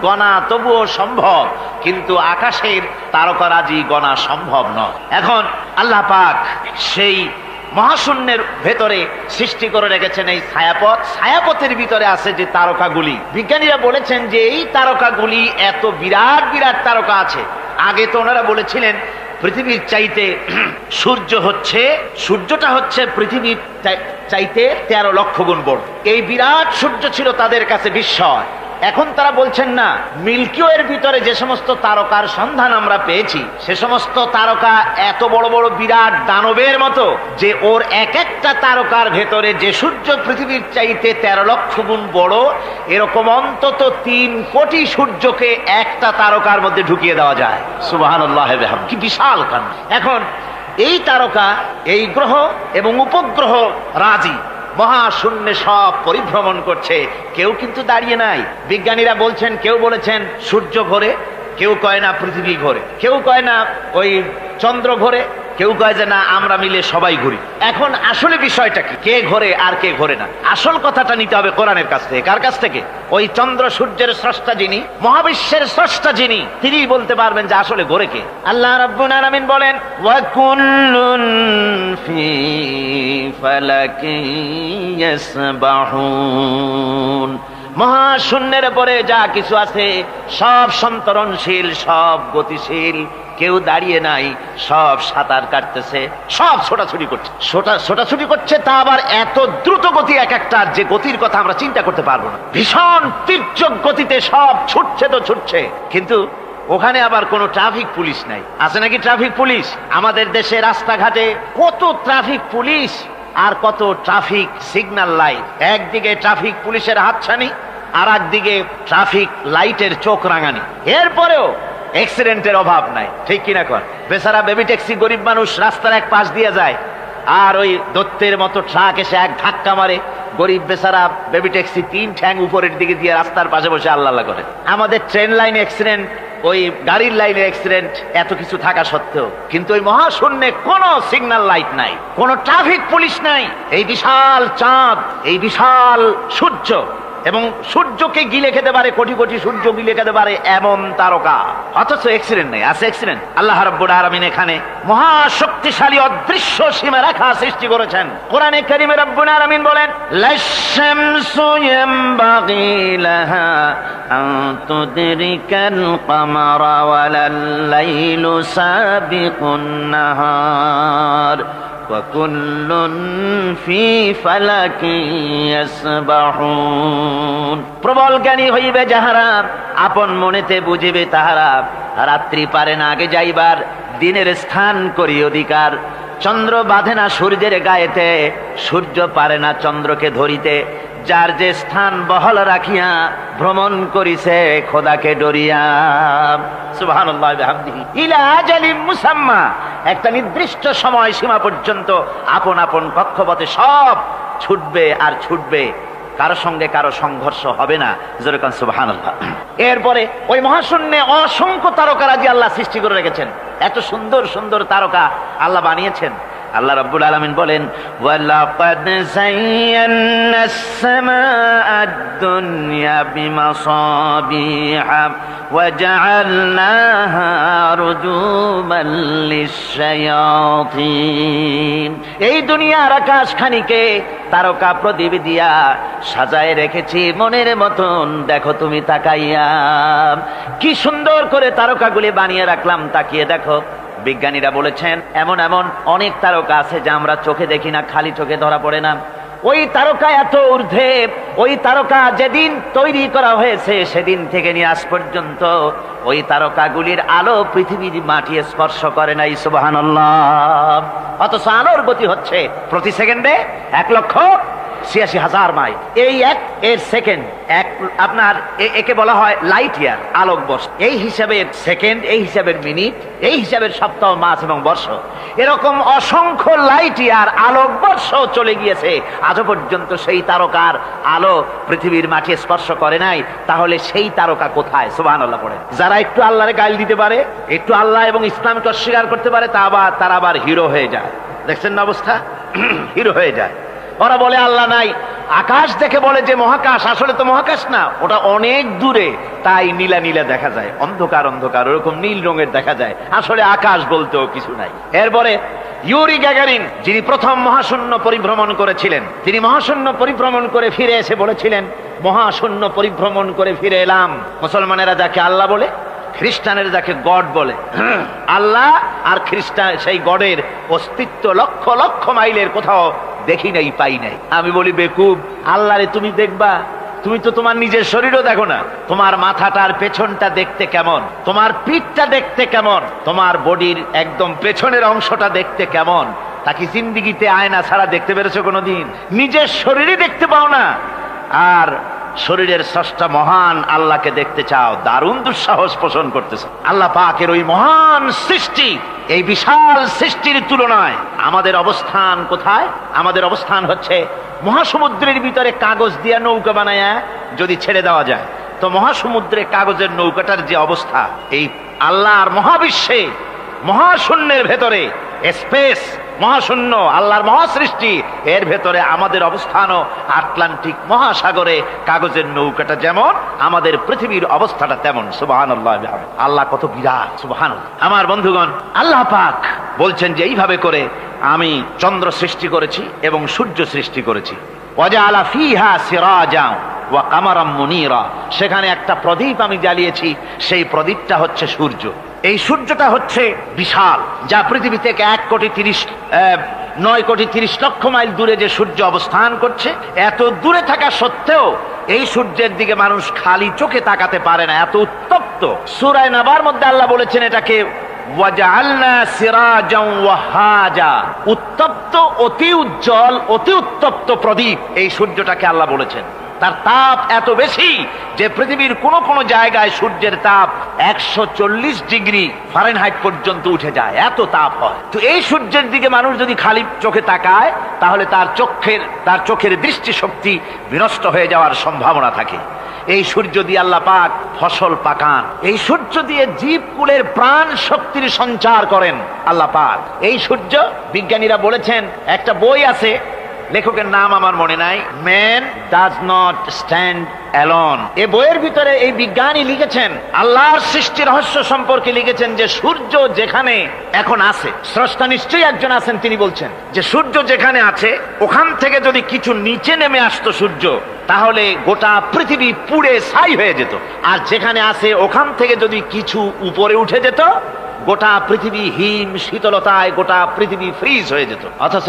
গণা তবুও সম্ভব, কিন্তু আকাশের তারকারাজি গণা সম্ভব নয়। এখন আল্লাহ পাক সেই মহাশূন্যের ভেতরে সৃষ্টি করে রেখেছেন এই ছায়াপথ। ছায়াপথের ভিতরে আছে যে তারকাগুলি, বিজ্ঞানীরা বলেছেন যে এই তারকাগুলি এত বিরাট বিরাট তারকা আছে। আগে তো ওনারা বলেছিলেন পৃথিবীর চাইতে সূর্যটা হচ্ছে পৃথিবীর চাইতে 13 লক্ষ গুণ বড়। এই বিরাট সূর্য ছিল তাদের কাছে বিস্ময়। এখন তারা বলছেন না, মিল্কি ওয়ের ভিতরে যে সমস্ত তারকার সন্ধান আমরা পেয়েছি, সে সমস্ত তারকা এত বড় বড় বিরাট দানবের মতো, যে ওর এক একটা তারকার ভেতরে যে সূর্য পৃথিবীর চাইতে 13 লক্ষ গুণ বড়, এরকম অন্তত 3 কোটি সূর্যকে একটা তারকার মধ্যে ঢুকিয়ে দেওয়া যায়। সুবহানাল্লাহ, কি বিশাল কাণ্ড! এখন এই তারকা, এই গ্রহ এবং উপগ্রহ রাজি মহাশূন্যে সব পরিভ্রমণ করছে, কেউ কিন্তু দাঁড়িয়ে নাই। বিজ্ঞানীরা বলছেন, কেউ বলেছেন সূর্য ঘোরে, কেউ কয় না পৃথিবী ঘোরে, কেউ কয় না ওই চন্দ্র ঘোরে, কেউ কয় যে না আমরা মিলে সবাই ঘুরি। এখন আসলে বিষয়টা কি, কে ঘোরে আর কে ঘোরে না? আসল কথাটা নিতে হবে কোরআনের কাছ থেকে। কার কাছ থেকে? ওই চন্দ্র সূর্যের স্রষ্টা যিনি, মহাবিশ্বের স্রষ্টা যিনি, তিনি বলতে পারবেন যে আসলে ঘোরে কে। আল্লাহ রাব্বুল আলামিন বলেন, ওয়া কুল্লুন ফি ফালাকিন ইয়াসবাহুন। মহাশূন্যের পরে যা কিছু আছে সব সন্তরণশীল, সব গতিশীল, কেউ দাঁড়িয়ে নাই, সব সাঁতার কাটতেছে, সব ছোটাছুটি করছে। ছোটাছুটি করছে, তা আবার এত দ্রুত গতি, এক একটা যে গতির কথা আমরা চিন্তা করতে পারবো না। ভীষণ তীর্যক গতিতে সব ছুটছে তো ছুটছে, কিন্তু ওখানে আবার কোনো ট্রাফিক পুলিশ নাই। আছে নাকি ট্রাফিক পুলিশ? আমাদের দেশে রাস্তাঘাটে কত ট্রাফিক পুলিশ আর কত ট্রাফিক সিগন্যাল লাইট। একদিকে ট্রাফিক পুলিশের হাতছানি, আর একদিকে ট্রাফিক লাইটের চোখ রাঙানি। এরপরেও অ্যাক্সিডেন্টের অভাব নাই, ঠিক কিনা কর? বেচারা বেবি ট্যাক্সি, গরিব মানুষ, রাস্তার এক পাশ দিয়ে যায়, আর ওই দত্তের মতো ট্রাক এসে এক ধাক্কা মারে, গরিব বেচারা বেবি ট্যাক্সি 3 ঠ্যাং উপরের দিকে দিয়ে রাস্তার পাশে বসে আল্লাহ আল্লাহ করে। আমাদের ট্রেন লাইন অ্যাক্সিডেন্ট, ওই গাড়ির লাইনে অ্যাক্সিডেন্ট, এত কিছু থাকা সত্ত্বেও কিন্তু ওই মহাশূন্যে কোনো সিগন্যাল লাইট নাই, কোনো ট্রাফিক পুলিশ নাই। এই বিশাল চাঁদ, এই বিশাল সূর্য, এবং সূর্যকে গিলে খেতে পারে, কোটি কোটি সূর্য গিলে খেতে পারে এমন তারকা, অথচ অ্যাক্সিডেন্ট নেই। আছে অ্যাক্সিডেন্ট? আল্লাহ রাব্বুল আলামিন এখানে মহাশক্তিশালী অদৃশ্য সীমারেখা সৃষ্টি করেছেন। কোরআনে কারীমে রাব্বুল আলামিন বলেন, লাশ-শামসু ইয়ামবাগি লাহা আন তুদরিকাল কামারা ওয়ালাল লাইলু সাবিকুন নাহার ওয়া কুল্লুন ফি ফালাকিন ইয়াসবাহুন। প্রবল জ্ঞানী হইবে যাহারা, আপন মনেতে বুঝিবে তাহারা, রাত্রি পারে না আগে যাইবার, দিনের স্থান করি অধিকার। চন্দ্র বাঁধে না সূর্যের গায়েতে, সূর্য পারে না চন্দ্রকে ধরিতে, যার যে স্থান বহল রাখিয়া ভ্রমণ করিছে খোদাকে ডরিয়া। সুবহানাল্লাহ বিহামদিহি ইলা আজালিম মুসাম্মা। একটা নির্দিষ্ট সময় সীমা পর্যন্ত আপন আপন কক্ষপথে সব ছুটবে আর ছুটবে, কারো সঙ্গে কারো সংঘর্ষ হবে না। যেরকম সুবহানাল্লাহ। এরপরে ওই মহাশূন্যে অসংখ্য তারকারাজি আল্লাহ সৃষ্টি করে রেখেছেন। এত সুন্দর সুন্দর তারকা আল্লাহ বানিয়েছেন। আল্লাহ রাব্বুল আলামিন বলেন, ওয়ালাকাদ যায়্যানাস সামাআদ দুনিয়া বিমাসাবিহা ওয়া জাআলনাহা রুজুমান লিশ-শায়াতিন। এই দুনিয়ার আকাশখানিকে তারকা প্রদীপ দিয়া সাজায় রেখেছি মনের মতন, দেখো তুমি তাকাইয়া, কি সুন্দর করে তারকাগুলি বানিয়ে রাখলাম, তাকিয়ে দেখো। বিজ্ঞানীরা বলেছেন এমন এমন অনেক তারকা আছে যা আমরা চোখে দেখি না, খালি চোখে ধরা পড়ে না। ওই তারকা এত ঊর্ধ্বে, ওই তারকা যেদিন তৈরি করা হয়েছে সেদিন থেকে নিয়ে আজ পর্যন্ত ওই তারকাগুলির আলো পৃথিবীর মাটি স্পর্শ করে নাই। সুবহানাল্লাহ। অথচ আলোর গতি হচ্ছে প্রতি সেকেন্ডে 1,86,000 মাইল। এই এর সেকেন্ড আপনার একে বলা হয় লাইট ইয়ার, আলোক বর্ষ। এই হিসাবের সেকেন্ড, এই হিসাবের মিনিট, এই হিসাবের সপ্তাহ, মাস এবং বর্ষ, এরকম অসংখ্য লাইট ইয়ার আলোক বর্ষ চলে গিয়েছে, আজও পর্যন্ত সেই তারকার আলো পৃথিবীর মাটি স্পর্শ করে নাই। তাহলে সেই তারকা কোথায়? সুবহানাল্লাহ পড়ে। যারা একটু আল্লাহরে গাইল দিতে পারে, একটু আল্লাহ এবং ইসলামকে অস্বীকার করতে পারে, তারা আবার হিরো হয়ে যায়। দেখছেন না অবস্থা? হিরো হয়ে যায়। ওরা বলে আল্লাহ নাই, আকাশ দেখে বলে যে মহাকাশ, আসলে তো মহাকাশ না, ওটা অনেক দূরে, তাই নীলা নীলা দেখা যায়, অন্ধকার অন্ধকার ওরকম নীল রঙের দেখা যায়, আসলে আকাশ বলতেও কিছু নাই। এরপরে ইউরি গ্যাগারিন, যিনি প্রথম মহাশূন্য পরিভ্রমণ করেছিলেন, তিনি মহাশূন্য পরিভ্রমণ করে ফিরে এসে বলেছিলেন, মহাশূন্য পরিভ্রমণ করে ফিরে এলাম। মুসলমানেরা যাকে আল্লাহ বলে, খ্রিস্টানের যাকে গড বলে, আল্লাহ আর খ্রিস্টান সেই গডের অস্তিত্ব লক্ষ লক্ষ মাইলের কোথাও দেখি নাই, পাই নাই। আমি বলি বেকুব, আল্লাহরে তুমি দেখবা? তুমি তো তোমার নিজের শরীরও দেখো না। তোমার মাথাটার পেছনটা দেখতে কেমন, তোমার পিঠটা দেখতে কেমন, তোমার বডির একদম পেছনের অংশটা দেখতে কেমন, তা কি জিন্দিগিতে আয়না ছাড়া দেখতে পেরেছো কোনোদিন? নিজের শরীরে দেখতে পাও না, আর শরীরের স্রষ্টা মহান আল্লাহকে দেখতে চাও, দারুণ দুঃসাহস পোষণ করতেছে। আল্লাহ পাকের ওই মহান সৃষ্টি, এই বিশাল সৃষ্টির তুলনায় আমাদের অবস্থান কোথায়? আমাদের অবস্থান হচ্ছে মহাসমুদ্রের ভিতরে কাগজ দিয়ে নৌকা বানায়া যদি ছেড়ে দেওয়া যায়, তো মহাসমুদ্রে কাগজের নৌকাটার যে অবস্থা, এই আল্লাহর মহাবিশ্বে মহাশূন্যের ভেতরে স্পেস, মহাশূন্য আল্লাহর মহাসৃষ্টি, এর ভেতরে আমাদের অবস্থানও আটলান্টিক মহাসাগরে কাগজের নৌকাটা যেমন, আমাদের পৃথিবীর অবস্থাটা তেমন। সুবহানাল্লাহ। আল্লাহ কত বিরাট! সুবহানাল্লাহ। আমার বন্ধুগণ, আল্লাহ পাক বলছেন যে এইভাবে করে আমি চন্দ্র সৃষ্টি করেছি এবং সূর্য সৃষ্টি করেছি। ওয়াজআলা ফীহা সিরাজা ওয়া কামারাম মুনীরা, সেখানে একটা প্রদীপ আমি জ্বালিয়েছি, সেই প্রদীপটা হচ্ছে সূর্য। এই সূর্যটা হচ্ছে বিশাল, যা পৃথিবী থেকে 9,30,00,000 মাইল দূরে যে সূর্য অবস্থান করছে, এত দূরে থাকা সত্ত্বেও এই সূর্যের দিকে মানুষ খালি চোখে তাকাতে পারে না, এত উত্তপ্ত। সূরা নাবার মধ্যে আল্লাহ বলেছেন এটাকে ওয়াজআলনা সিরাজাও ওয়াহাজা, উত্তপ্ত, অতি উজ্জ্বল, অতি উত্তপ্ত প্রদীপ। এই সূর্যটাকে আল্লাহ বলেছেন তার তাপ এত বেশি যে পৃথিবীর কোন কোন জায়গায় সূর্যের তাপ 140 ডিগ্রি ফারেনহাইট পর্যন্ত উঠে যায়, এত তাপ হয়। তো এই সূর্যের দিকে মানুষ যদি খালি চোখে তাকায়, তাহলে তার চোখের দৃষ্টিশক্তি বিনষ্ট হয়ে যাওয়ার সম্ভাবনা থাকে। এই সূর্য দিয়ে আল্লাহ পাক ফসল পাকান, এই সূর্য দিয়ে জীবকুলের প্রাণ শক্তির সঞ্চার করেন আল্লাহ পাক। এই সূর্য, বিজ্ঞানীরা বলেছেন, একটা বই আছে, লেখকের নাম আমার মনে নাই, man does not stand alone. এই বইয়ের ভিতরে এই বিজ্ঞানী লিখেছেন, আল্লাহর সৃষ্টি রহস্য সম্পর্কে লিখেছেন যে সূর্য যেখানে এখন আছে, স্রষ্টা নিশ্চয়ই একজন আছেন, তিনি বলছেন যে সূর্য যেখানে আছে ওখান থেকে যদি কিছু নিচে নেমে আসতো সূর্য, তাহলে গোটা পৃথিবী পুড়ে ছাই হয়ে যেত। আর যেখানে আছে ওখান থেকে যদি কিছু উপরে উঠে যেত, গোটা পৃথিবী হিম শীতলতায় গোটা পৃথিবী ফ্রিজ হয়ে যেত। অথচ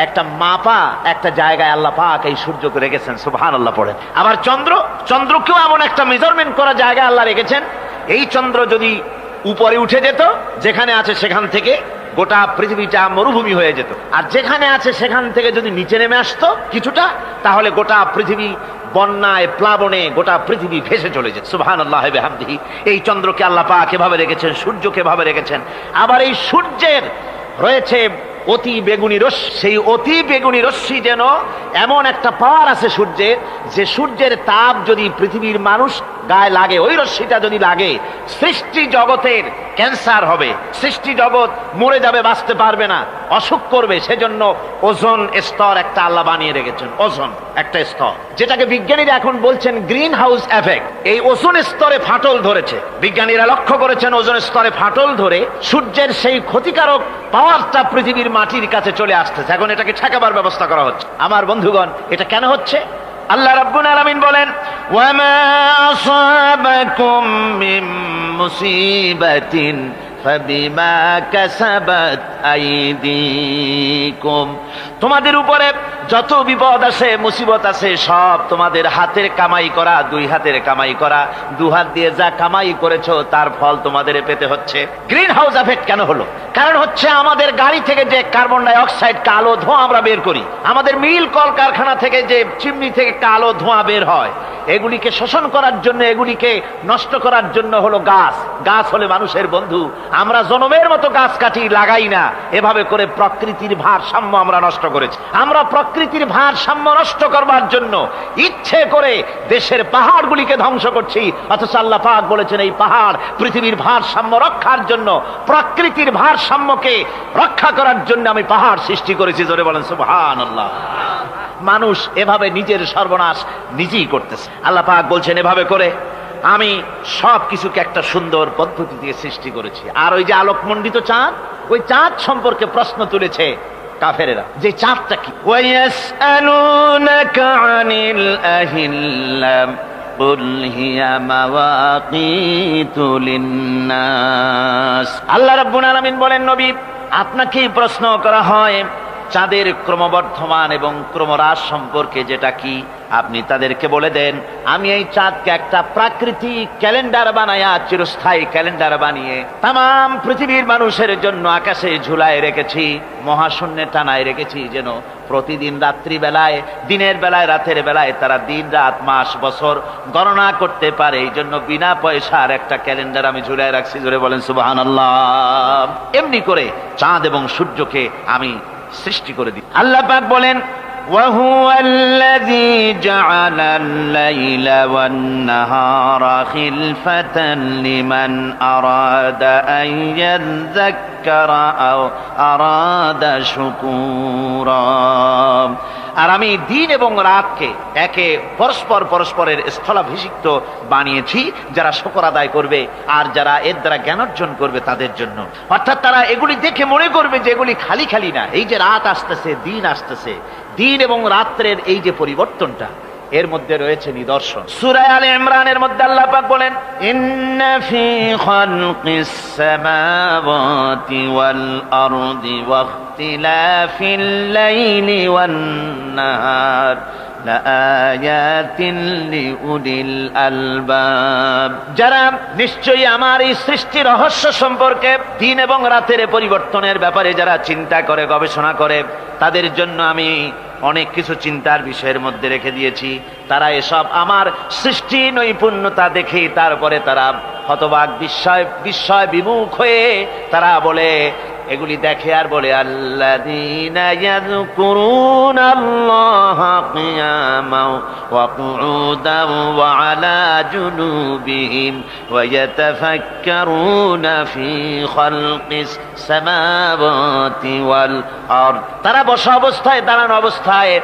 একটা মাপা একটা জায়গায় আল্লাহ পাক এই সূর্যকে রেখেছেন। সুবহানাল্লাহ পড়েন। আবার চন্দ্রকেও এমন একটা মেজারমেন্ট করা জায়গায় আল্লাহ রেখেছেন, এই চন্দ্র যদি উপরে উঠে যেত, যেখানে আছে সেখান থেকে গোটা পৃথিবীটা মরুভূমি হয়ে যেত। আর যেখানে আছে সেখান থেকে যদি নিচে নেমে আসতো কিছুটা, তাহলে গোটা পৃথিবী বন্যায় প্লাবনে গোটা পৃথিবী ভেসে চলে যেত। সুবহানাল্লাহ বিহামদিহি। এই চন্দ্রকে আল্লাহ পাক এভাবে রেখেছেন, সূর্যকে এভাবে রেখেছেন। আবার এই সূর্যের রয়েছে অতি বেগুনি রশ্মি, সেই অতি বেগুনি রশ্মি যেন এমন একটা পাওয়ার আছে সূর্যের, যে সূর্যের তাপ যদি পৃথিবীর মানুষ গায়ে লাগে, ওই রশ্মিটা যদি লাগে, সৃষ্টি জগতের ক্যান্সার হবে, সৃষ্টি জগৎ মরে যাবে, বাঁচতে পারবে না, অসুখ করবে। সেজন্য ওজোন স্তর একটা আল্লাহ বানিয়ে রেখেছেন, ওজোন একটা স্তর, যেটাকে বিজ্ঞানীরা এখন বলছেন গ্রিন হাউস এফেক্ট। এই ওজোন স্তরে ফাটল ধরেছে, বিজ্ঞানীরা লক্ষ্য করেছেন ওজোন স্তরে ফাটল ধরে সূর্যের সেই ক্ষতিকারক পাওয়ারটা পৃথিবীর মাটির কাছে চলে আসতেছে। এখন এটাকে ঠেকাবার ব্যবস্থা করা হচ্ছে। আমার বন্ধুগণ, এটা কেন হচ্ছে? আল্লাহ রাব্বুল আলামিন বলেন, ওয়ামা আসাবাকুম মিন মুসিবাতিন ফাবিমা কাসাবাত আইদিকুম, তোমাদের উপরে যত বিপদ আসে, মুসিবত আসে, সব তোমাদের হাতের কামাই করা, দুই হাতের কামাই করা, দু হাত দিয়ে যা কামাই করেছো তার ফল তোমাদের পেতে হচ্ছে। গ্রিন হাউস এফেক্ট কেন হলো? কারণ হচ্ছে আমাদের গাড়ি থেকে যে কার্বন ডাই অক্সাইড, কালো ধোঁয়া আমরা বের করি, আমাদের মিল কল কারখানা থেকে যে চিমনি থেকে কালো ধোঁয়া বের হয়, এগুলিকে শোষণ করার জন্য, এগুলিকে নষ্ট করার জন্য হলো গাছ। গাছ হলে মানুষের বন্ধু। আমরা জনমের মতো গাছ কাটি, লাগাই না। এভাবে করে প্রকৃতির ভারসাম্য আমরা নষ্ট করেছি। আমরা প্রকৃতির ভারসাম্য নষ্ট করবার জন্য ইচ্ছে করে দেশের পাহাড়গুলিকে ধ্বংস করছি, অথচ আল্লাহ পাক বলেছেন এই পাহাড় পৃথিবীর ভারসাম্য রক্ষার জন্য, প্রকৃতির ভারসাম্যকে রক্ষা করার জন্য আমি পাহাড় সৃষ্টি করেছি। জোরে বলেন সুবহানাল্লাহ। মানুষ এভাবে নিজের সর্বনাশ নিজেই করতেছে। আল্লাহ পাক বলছেন এভাবে করে আমি সব কিছুকে একটা সুন্দর পদ্ধতি দিয়ে সৃষ্টি করেছি। আর ওই যে আলোকমণ্ডিত চাঁদ, ওই চাঁদ সম্পর্কে প্রশ্ন তুলেছে কাফেরেরা, যে চাঁদটা কি? ওয়ায়াসআলুনাকা আনিল আহিল্লাম কুল হিয়া মাওয়াকিতু লিন্নাস। আল্লাহ রাব্বুল আলামিন বলেন, নবী আপনাকেই প্রশ্ন করা হয় চাঁদের ক্রমবর্ধমান এবং ক্রমহ্রাস সম্পর্কে, যেটা কি আপনি তাদেরকে বলে দেন। আমি এই চাঁদকে একটা প্রাকৃতিক ক্যালেন্ডার বানায়া, চিরস্থায়ী ক্যালেন্ডার বানিয়ে তাম পৃথিবীর মানুষের জন্য আকাশে ঝুলায় রেখেছি, মহাশূন্যে টানায় রেখেছি, যেন প্রতিদিন রাত্রিবেলায়, দিনের বেলায়, রাতের বেলায় তারা দিন, রাত, মাস, বছর গণনা করতে পারে। এই জন্য বিনা পয়সার একটা ক্যালেন্ডার আমি ঝুলায় রাখছি। জোরে বলেন সুবহানাল্লাহ। এমনি করে চাঁদ এবং সূর্যকে আমি সৃষ্টি করে দিই। আল্লাহ পাক বলেন, ওয়াহুয়াল্লাযী জাআলাল লাইলা ওয়ান নাহারা খিলফাতান লিমান আরাদা আন ইয়াযাক্কারা আও আরাদা শুকুরা। আর আমি দিন এবং রাতকে একে পরস্পরের স্থলাভিষিক্ত বানিয়েছি, যারা শুকর আদায় করবে আর যারা এর দ্বারা জ্ঞান অর্জন করবে তাদের জন্য। অর্থাৎ তারা এগুলি দেখে মনে করবে যে এগুলি খালি খালি না। এই যে রাত আসতেছে, দিন আসতেছে, দিন এবং রাত্রের এই যে পরিবর্তনটা, এর মধ্যে রয়েছে নিদর্শন। সূরা আলে ইমরানের মধ্যে আল্লাহ পাক বলেন, ইন্না ফি খালকিস সামাওয়াতি ওয়াল আরদি ওয়াখতিলাফিল লাইলি ওয়ান নাহার লাআয়াতিন লিউলিল আলবাব। যারা নিশ্চয়ই আমার এই সৃষ্টি রহস্য সম্পর্কে, দিন এবং রাতের পরিবর্তনের ব্যাপারে যারা চিন্তা করে, গবেষণা করে, তাদের জন্য আমি অনেক কিছু চিন্তার বিষয়ের মধ্যে রেখে দিয়েছি। তারা এসব আমার সৃষ্টি নৈপুণ্যতা দেখে তারপরে তারা হতবাক, বিস্ময় বিমুখ হয়ে তারা বলে, এগুলি দেখে আর বলে, আল্লাযীনা ইয়াযকুরুনাল্লাহা কিয়ামান ওয়া কুউদান ওয়া আলা জুনুবিহিম ওয়া ইয়াতাফাক্কারুনা ফি খালকিস সামাওয়াতি ওয়াল আরদ। তারা বসা অবস্থায়, দাঁড়ানো অবস্থায়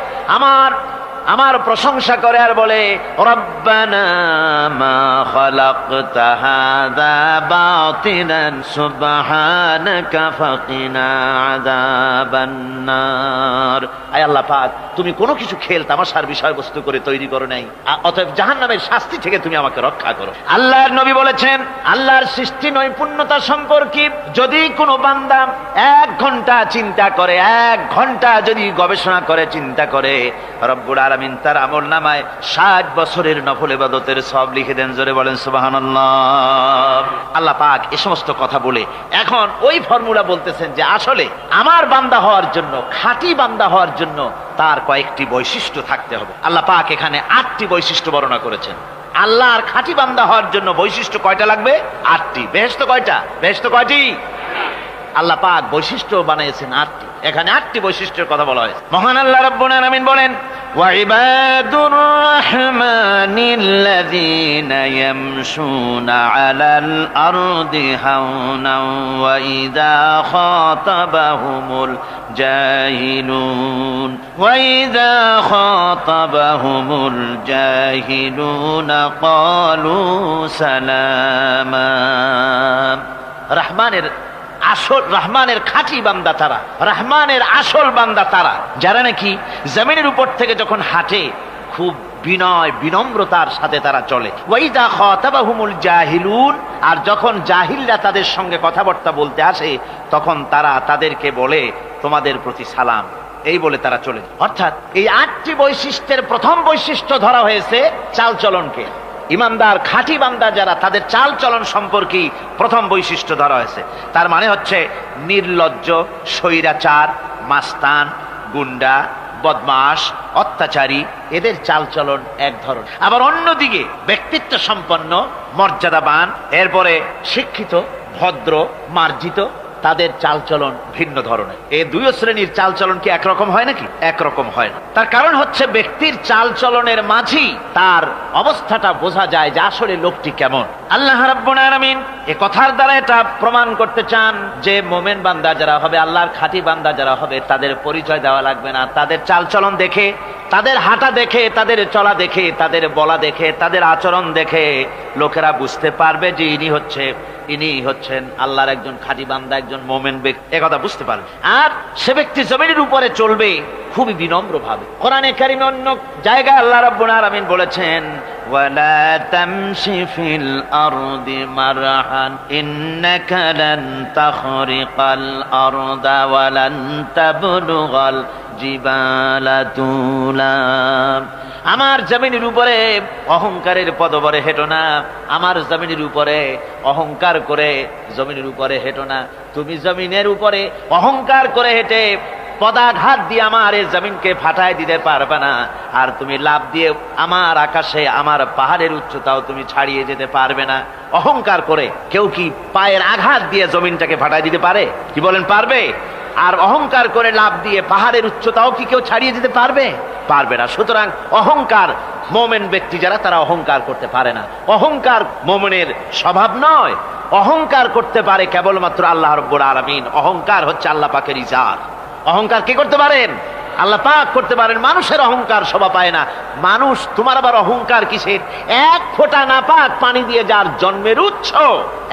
আমার প্রশংসা করে আর বলে, রব্বানা মা খালাকতা হাযা বাতিলান সুবহানাকা ফাকিনা আযাবান নার। আয় আল্লাহ পাক, তুমি কোনো কিছু খেল তামাশার বিষয়বস্তু করে তৈরি করো নাই, অতএব জাহান্নামের শাস্তি থেকে তুমি আমাকে রক্ষা করো। আল্লাহর নবী বলেছেন, আল্লাহর সৃষ্টি নৈপুণ্যতা সম্পর্কে যদি কোনো বান্দা 1 ঘন্টা চিন্তা করে, 1 ঘন্টা যদি গবেষণা করে, চিন্তা করে, রব্বুল আলামিন তার আমলনামায় 60 বছরের নফল ইবাদতের সওয়াব লিখে দেন। জোরে বলেন সুবহানাল্লাহ। আল্লাহ পাক এই সমস্ত কথা বলে এখন ওই ফর্মুলা বলতেছেন যে আসলে আমার বান্দা হওয়ার জন্য, খাঁটি বান্দা হওয়ার জন্য তার কয়েকটি বৈশিষ্ট্য থাকতে হবে। আল্লাহ পাক এখানে 8টি বৈশিষ্ট্য বর্ণনা করেছেন। আল্লাহর খাঁটি বান্দা হওয়ার জন্য বৈশিষ্ট্য কয়টা লাগবে? 8টি। বেহেশত কয়টা? বেহেশত কয়টি? আল্লাহ পাক বৈশিষ্ট্য বানিয়েছেন 8টি। এখানে 8টি বৈশিষ্ট্যের কথা বলা হয়েছে। মহান আল্লাহ রাব্বুল আলামিন বলেন, وعباد الرحمن الذين يمشون على الأرض هونا وإذا خاطبهم الجاهلون قالوا سلاما। রহমানের খাঁটি বান্দা তারা, রহমানের আসল বান্দা তারা, যারা নাকি জমিনের উপর থেকে যখন হাঁটে খুব বিনয় বিনম্রতার সাথে তারা চলে। ওয়াইদা খাতাবাহুমুল জাহিলুন, আর যখন জাহিলরা তাদের সঙ্গে কথাবার্তা বলতে আসে তখন তারা তাদেরকে বলে তোমাদের প্রতি সালাম, এই বলে তারা চলে যায়। অর্থাৎ এই 8টি বৈশিষ্ট্যের প্রথম বৈশিষ্ট্য ধরা হয়েছে চালচলনকে। ইমানদার খাঁটি বান্দা যারা, তাদের চাল চলন সম্পর্কে প্রথম বৈশিষ্ট্য ধরা হয়েছে। তার মানে হচ্ছে নির্লজ্জ, স্বৈরাচার, মাস্তান, গুন্ডা, বদমাশ, অত্যাচারী, এদের চালচলন এক ধরন। আবার অন্যদিকে ব্যক্তিত্ব সম্পন্ন, মর্যাদাবান, এরপরে শিক্ষিত, ভদ্র, মার্জিত, তাদের চালচলন ভিন্ন ধরনের। এই দুই শ্রেণীর চালচলন কি একরকম হয় নাকি? একরকম হয় না। তার কারণ হচ্ছে ব্যক্তির চালচলনের মাঝেই তার অবস্থাটা বোঝা যায় যে আসলে লোকটি কেমন। আল্লাহ রাব্বুল আলামিন এই কথার দ্বারা এটা প্রমাণ করতে চান যে মোমেন বান্দা যারা হবে, আল্লাহর খাঁটি বান্দা যারা হবে, তাদের পরিচয় দেওয়া লাগবে না। তাদের চালচলন দেখে, তাদের হাঁটা দেখে, তাদের চলা দেখে, তাদের বলা দেখে, তাদের আচরণ দেখে লোকেরা বুঝতে পারবে যে ইনি হচ্ছেন আল্লাহর একজন খাঁটি বান্দা, একজন মোমেন ব্যক্তি, একথা বুঝতে পারবে। আর সে ব্যক্তি জমিনের উপরে চলবে খুবই বিনম্র ভাবে। কোরআনে কারিমে অন্য জায়গায় আল্লাহ রাব্বুল আলামিন বলেছেন, ওয়ালা তামশি ফিল আরদি মারহান ইন্নাকা লান তাখরিকাল আরদা ওয়া লান তাবলুগাল জিবালা তুলা। আমার জমিনের উপরে অহংকারের পদবরে হেঁটো না, আমার জমিনের উপরে অহংকার করে জমিনের উপরে হেঁটো না। তুমি জমিনের উপরে অহংকার করে হেঁটে পদাঘাত দিয়ে আমার এই জমিনকে ফাটায় দিতে পারবে না। আর তুমি লাফ দিয়ে আমার আকাশে, আমার পাহাড়ের উচ্চতাও তুমি ছাড়িয়ে যেতে পারবে না। অহংকার করে কেউ কি পায়ের আঘাত দিয়ে জমিনটাকে ফাটায় দিতে পারে? কি বলেন, পারবে? আর অহংকার করে লাফ দিয়ে পাহাড়ের উচ্চতাও কি কেউ ছাড়িয়ে দিতে পারবে? পারবে না। সুতরাং অহংকার, মোমেন ব্যক্তি যারা, তারা অহংকার করতে পারে না। অহংকার মোমেনের স্বভাব নয়। অহংকার করতে পারে কেবলমাত্র আল্লাহ রাব্বুল আলামিন। অহংকার হচ্ছে আল্লাহ পাকের ইজাত। অহংকার কে করতে পারেন? আল্লাহ পাক করতে পারেন। মানুষের অহংকার শোভা পায় না। মানুষ, তোমার আবার অহংকার কিসের? এক ফোঁটা নাপাক পানি দিয়ে যার জন্মের উৎস,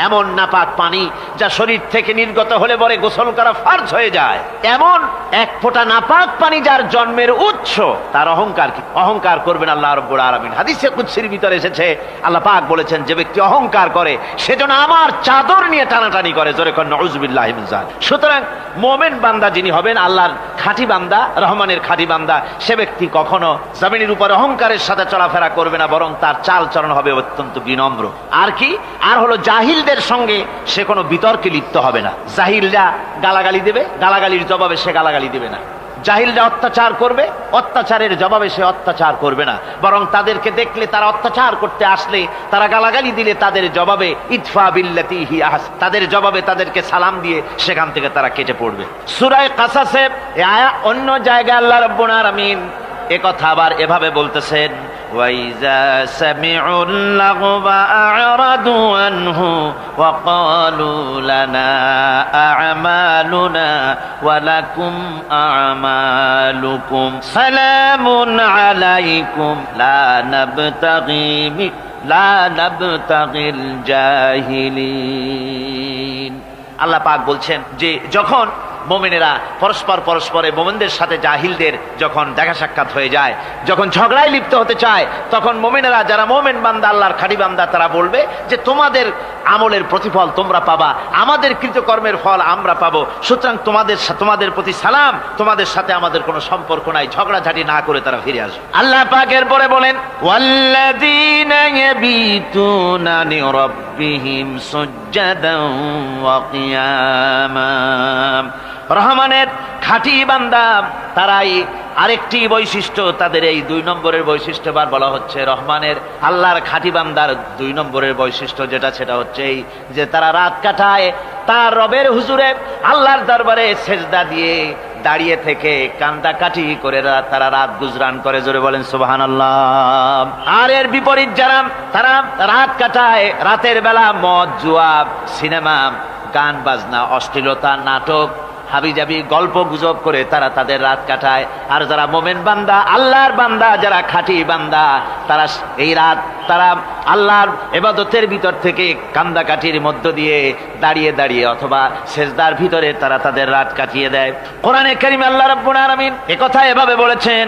এমন নাপাক পানি যা শরীর থেকে নির্গত হলে পরে গোসল করা ফরজ হয়ে যায়, এমন এক ফোঁটা নাপাক পানি যার জন্মের উৎস, তার অহংকার কি? অহংকার করবেন আল্লাহ রাব্বুল আলামিন। হাদিসে কুদসির ভিতরে এসেছে, আল্লাহ পাক বলেছেন, যে ব্যক্তি অহংকার করে সেজন্য আমার চাদর নিয়ে টানাটানি করে। জোরে কর নাউযুবিল্লাহি মিন যালিক। সুতরাং মোমেন বান্দা যিনি হবেন, আল্লাহর খাঁটি বান্দা, রহমানের খাঁটি বান্দা, সে ব্যক্তি কখনো জমিনের উপর অহংকারের সাথে চলাফেরা করবে না, বরং তার চাল চলন হবে অত্যন্ত বিনম্র। আর কি? আর হলো জাহিলদের সঙ্গে সে কোনো বিতর্কে লিপ্ত হবে না। জাহিলরা গালাগালি দেবে, গালাগালির জবাবে সে গালাগালি দেবে না। জাহিলরা অত্যাচার করবে, অত্যাচারের জবাবে সে অত্যাচার করবে না, বরং তাদেরকে দেখলে, তারা অত্যাচার করতে আসলে, তারা গালাগালি দিলে তাদের জবাবে ইদফা বিল্লাতি হি আহসান, তাদের জবাবে তাদেরকে সালাম দিয়ে সেখান থেকে তারা কেটে পড়বে। সূরা কাসাসে অন্য জায়গায় আল্লাহ রাব্বুল আলামিন একথা আবার এভাবে বলতেছেন, ওয়াইজা সামিউল লাগবা আ'রাদু আনহু ওয়া ক্বালু লানা আ'মালুনা ওয়া লাকুম আ'মালুকুম সালামুন আলাইকুম লা নাবতাগিল জাহিলিন। আল্লাহ পাক বলছেন যে যখন মোমেনেরা পরস্পরে মোমেনদের সাথে জাহিলদের যখন দেখা সাক্ষাৎ হয়ে যায়, যখন ঝগড়ায় লিপ্ত হতে চায়, তখন মোমেনেরা, যারা মোমেন বান্দা, আল্লাহর খাঁটি বান্দা, তারা বলবে যে তোমাদের আমলের প্রতিফল তোমরা পাবা, আমাদের কৃতকর্মের ফল আমরা পাবো। সুতরাং তোমাদের প্রতি সালাম, তোমাদের সাথে আমাদের কোনো সম্পর্ক নাই। ঝগড়াঝাটি না করে তারা ফিরে আসবে। আল্লাহ পাক এরপরে বলেন, ওয়াল্লাযীনা ইয়াবিতুনা লিরাব্বিহিম সুজদান ওয়া কিয়ামা। রহমানের খাঁটি বান্দা তারাই আরেকটি বৈশিষ্ট্য, তাদের এই 2 নম্বরের বৈশিষ্ট্য বার বলা হচ্ছে। রহমানের, আল্লাহর খাঁটি বান্দার 2 নম্বরের বৈশিষ্ট্য যেটা হচ্ছে এই যে তারা রাত কাটায় তার রবের হুজুরে, আল্লাহর দরবারে সেজদা দিয়ে দাঁড়িয়ে থেকে কান্দাকাটি করে তারা রাত গুজরান করে। জোরে বলেন সুবহানাল্লাহ। আর এর বিপরীত যারা, তারা রাত কাটায় রাতের বেলা মদ, জুয়া, সিনেমা, গান বাজনা, অশ্লীলতা, নাটক, হাবিজাবি গল্প গুজব করে তারা তাদের রাত কাটায়। আর যারা মোমেন বান্দা, আল্লাহর বান্দা, যারা খাঁটি বান্দা, তারা এই রাত তারা আল্লাহর ইবাদতের ভিতর থেকে কান্দাকাটির মধ্য দিয়ে দাঁড়িয়ে দাঁড়িয়ে অথবা সেজদার ভিতরে তারা তাদের রাত কাটিয়ে দেয়। কোরআনে কারীমে আল্লাহ রাব্বুল আলামিন একথা এভাবে বলেছেন,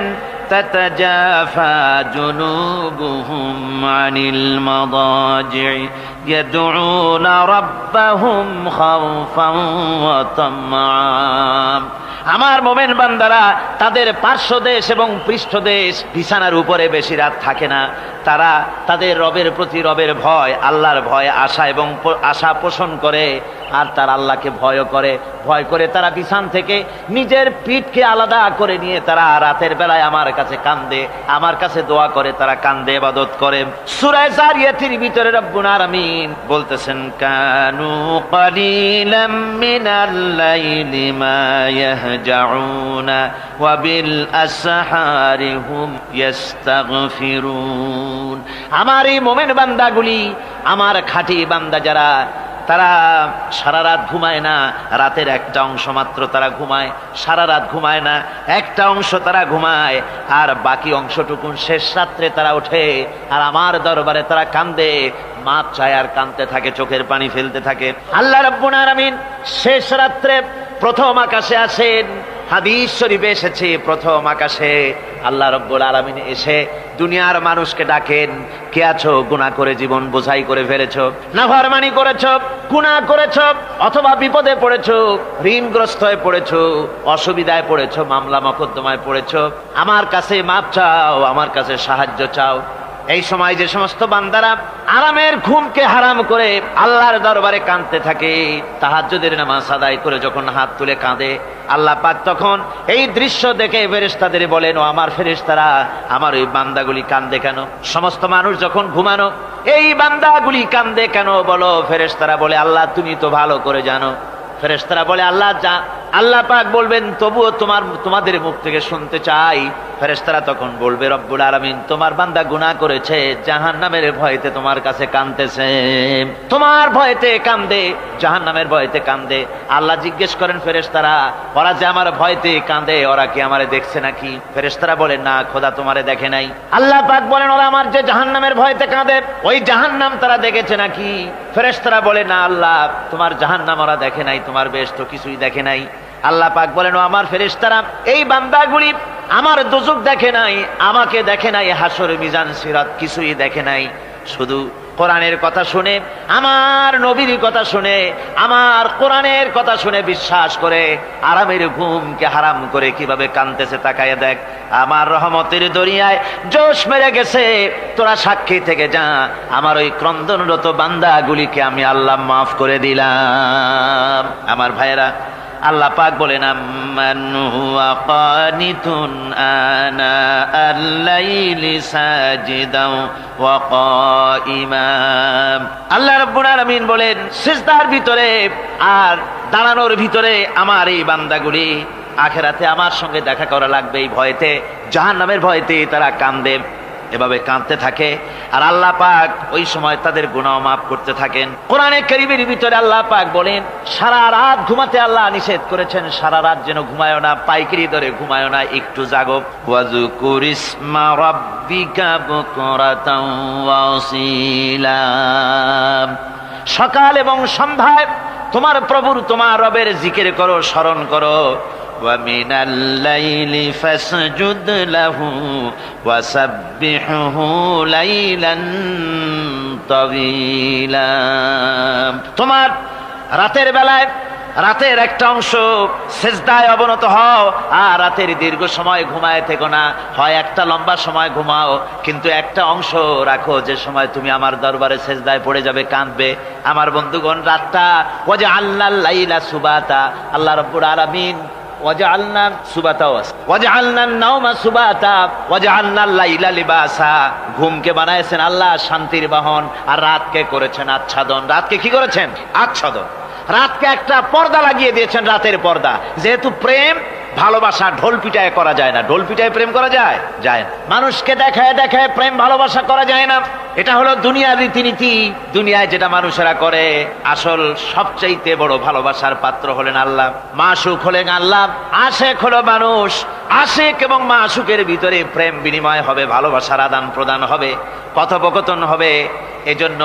تتجافى جنوبهم عن المضاجع يدعون ربهم خوفا وطمعا। আমার মোমেন বান্দারা তাদের পার্শ্বদেশ এবং পৃষ্ঠদেশ বিছানার উপরে বেশি রাত থাকে না। তারা তাদের রবের প্রতি রবের ভয়, আল্লাহর ভয়, আশা এবং আশা পোষণ করে। আর তার আল্লাহকে ভয় করে তারা বিছান থেকে নিজের পিঠকে আলাদা করে নিয়ে তারা রাতের বেলায় আমার কাছে কান্দে, আমার কাছে দোয়া করে, তারা কান্দে, ইবাদত করে। সূরা যারিয়াতের ভিতরে রব্বুল আলামিন বলতেছেন, কানু ক্বালিলাম মিনাল লাইলি মা ইয়াহজাউনা ওয়া বিল আসহারি হুম ইস্তাগফিরুন। আমার এই মুমিন বান্দাগুলি, আমার খাঁটি বান্দা যারা, তারা সারা রাত ঘুমায় না, রাতের একটা অংশ মাত্র তারা ঘুমায়, সারা রাত ঘুমায় না, একটা অংশ তারা ঘুমায়, আর বাকি অংশটুকু শেষ রাত্রে তারা ওঠে আর আমার দরবারে তারা কান্দে, মাপ চায় আর কাঁদতে থাকে, চোখের পানি ফেলতে থাকে। আল্লাহ রাব্বুল আলামিন শেষ রাত্রে প্রথম আকাশে আসেন। হাদিস শরীফে এসেছে, প্রথম আকাশে আল্লাহ রাব্বুল আলামিন এসে দুনিয়ার মানুষকে ডাকেন, কে আছো? গুনাহ করে জীবন বোঝাই করে ফেলেছো, নাফরমানি করেছো, গুনাহ করেছো, অথবা বিপদে পড়েছো, ঋণগ্রস্ত হয়ে পড়েছো, অসুবিধায় পড়েছো, মামলা মকদ্দমায় পড়েছো, আমার কাছে মাপ চাও, আমার কাছে সাহায্য চাও। এই সময় যে সমস্ত বান্দারা আরামের ঘুমকে হারাম করে আল্লাহর দরবারে কাঁদতে থাকে, তাহাজ্জুদের নামাজ আদায় করে যখন হাত তুলে কাঁদে, আল্লাহ পাক তখন এই দৃশ্য দেখে ফেরেশতাদের বলেন, ও আমার ফেরেশতারা, আমার ওই বান্দাগুলি কাঁদে কেন? সমস্ত মানুষ যখন ঘুমানো, এই বান্দাগুলি কাঁদে কেন বলো? ফেরেশতারা বলে, আল্লাহ তুমি তো ভালো করে জানো। ফেরেশতারা বলে, আল্লাহ পাক বলবেন, তবুও তোমাদের মুখ থেকে শুনতে চাই। ফেরেশতারা তখন বলবে, রব্বুল আলামিন তোমার বান্দা গুনাহ করেছে, জাহান্নামের ভয়তে তোমার কাছে কাঁদতেছে, তোমার ভয়তে কাঁদে, জাহান্নামের ভয়তে কাঁদে। আল্লাহ জিজ্ঞেস করেন, ফেরেশতারা, ওরা যে আমার ভয়তে কাঁদে, ওরা কি আমারে দেখছে নাকি? ফেরেশতারা বলেন, না খোদা তোমারে দেখে নাই। আল্লাহ পাক বলেন, ওরা আমার যে জাহান্নামের ভয়তে কাঁদে, ওই জাহান্নাম তারা দেখেছে নাকি? ফেরেশতারা বলে, না আল্লাহ, তোমার জাহান্নাম ওরা দেখে নাই, তোমার বেহেশত কিছুই দেখে নাই। আল্লাহ পাক বলেন, ও আমার ফেরেশতারা, এই বান্দাগুলি আমার দোজখ দেখে নাই, আমাকে দেখে নাই, হাসর মিজান সিরাত কিছুই দেখে নাই, শুধু কোরআনের কথা শুনে, আমার নবীর কথা শুনে, আমার কোরআনের কথা শুনে বিশ্বাস করে আরামের ঘুমকে হারাম করে কিভাবে কাঁদতেছে তাকায় দেখ। আমার রহমতের দরিয়ায় জোশ মেরে গেছে, তোরা সাক্ষী থেকে যা, আমার ওই ক্রন্দনরত বান্দাগুলিকে আমি আল্লাহ মাফ করে দিলাম। আমার ভাইয়েরা, আল্লাহ পাক বলেন, আম্মান হুয়া কানিতুন আনা আল-লাইলি সাজিদাও ওয়া কাইমা। আল্লাহ রাব্বুল আলামিন বলেন, সিজদার ভিতরে আর দাঁড়ানোর ভিতরে আমার এই বান্দাগুলি আখিরাতে আমার সঙ্গে দেখা করা লাগবে এই ভয়তে, জাহান্নামের ভয়তে তারা কাঁদে, এভাবে কাঁদতে থাকে। আর আল্লাহ পাক ওই সময় তাদের গুনাহ মাফ করতে থাকেন। কোরআনে কারীমের ভিতরে আল্লাহ পাক বলেন, সারা রাত ঘুমাতে আল্লাহ নিষেধ করেছেন, সারা রাত যেন ঘুমায় না, পাইকারি দরে ঘুমায় না, একটু জাগো। ওয়াজকুর ইসমা রাব্বিকা বুকরাতাও ওয়া আসীলা। সকাল এবং সন্ধ্যায় তোমার প্রভুর, তোমার রবের জিকির করো, স্মরণ করো। وَمِنَ اللَّيْلِ فَاسْجُدْ لَهُ وَسَبِّحْهُ لَيْلًا طَوِيلًا। তোমার রাতের বেলায় রাতের একটা অংশ সেজদায় অবনত হও, আর রাতের দীর্ঘ সময় ঘুমায় থেকো না, হয় একটা লম্বা সময় ঘুমাও, কিন্তু একটা অংশ রাখো যে সময় তুমি আমার দরবারে সেজদায় পড়ে যাবে, কাঁদবে। আমার বন্ধুগণ, রাতটা ওয়াজআলনাল লাইলা সুবাতা, আল্লাহ রাব্বুল আলামিন ওয়াজআলনা সুবাতা ওয়াজআলনান নাওমা সুবাতা ওয়াজআলনাল লাইলা লিবাসা, ঘুমকে বানাইছেন আল্লাহ শান্তির বাহন, আর রাতকে করেছেন আচ্ছাদন। রাতকে কি করেছেন? আচ্ছাদন। রাতকে একটা পর্দা লাগিয়ে দিয়েছেন, রাতের পর্দা। যেহেতু প্রেম ভালোবাসা ঢোল পিটায় করা যায় না, ঢোল পিটায় প্রেম করা যায় যায় না। মানুষকে দেখায় দেখায় প্রেম ভালোবাসা করা যায় না, এটা হলো দুনিয়ার রীতিনীতি। দুনিয়ায় যেটা মানুষেরা করে, আসল সবচাইতে বড় ভালোবাসার পাত্র হলেন আল্লাহ, মাসুক হলেন আল্লাহ, আশেক হলো মানুষ। আশেক এবং মাসুকের ভিতরে প্রেম বিনিময় হবে, ভালোবাসার আদান প্রদান হবে, কথোপকথন হবে। এজন্য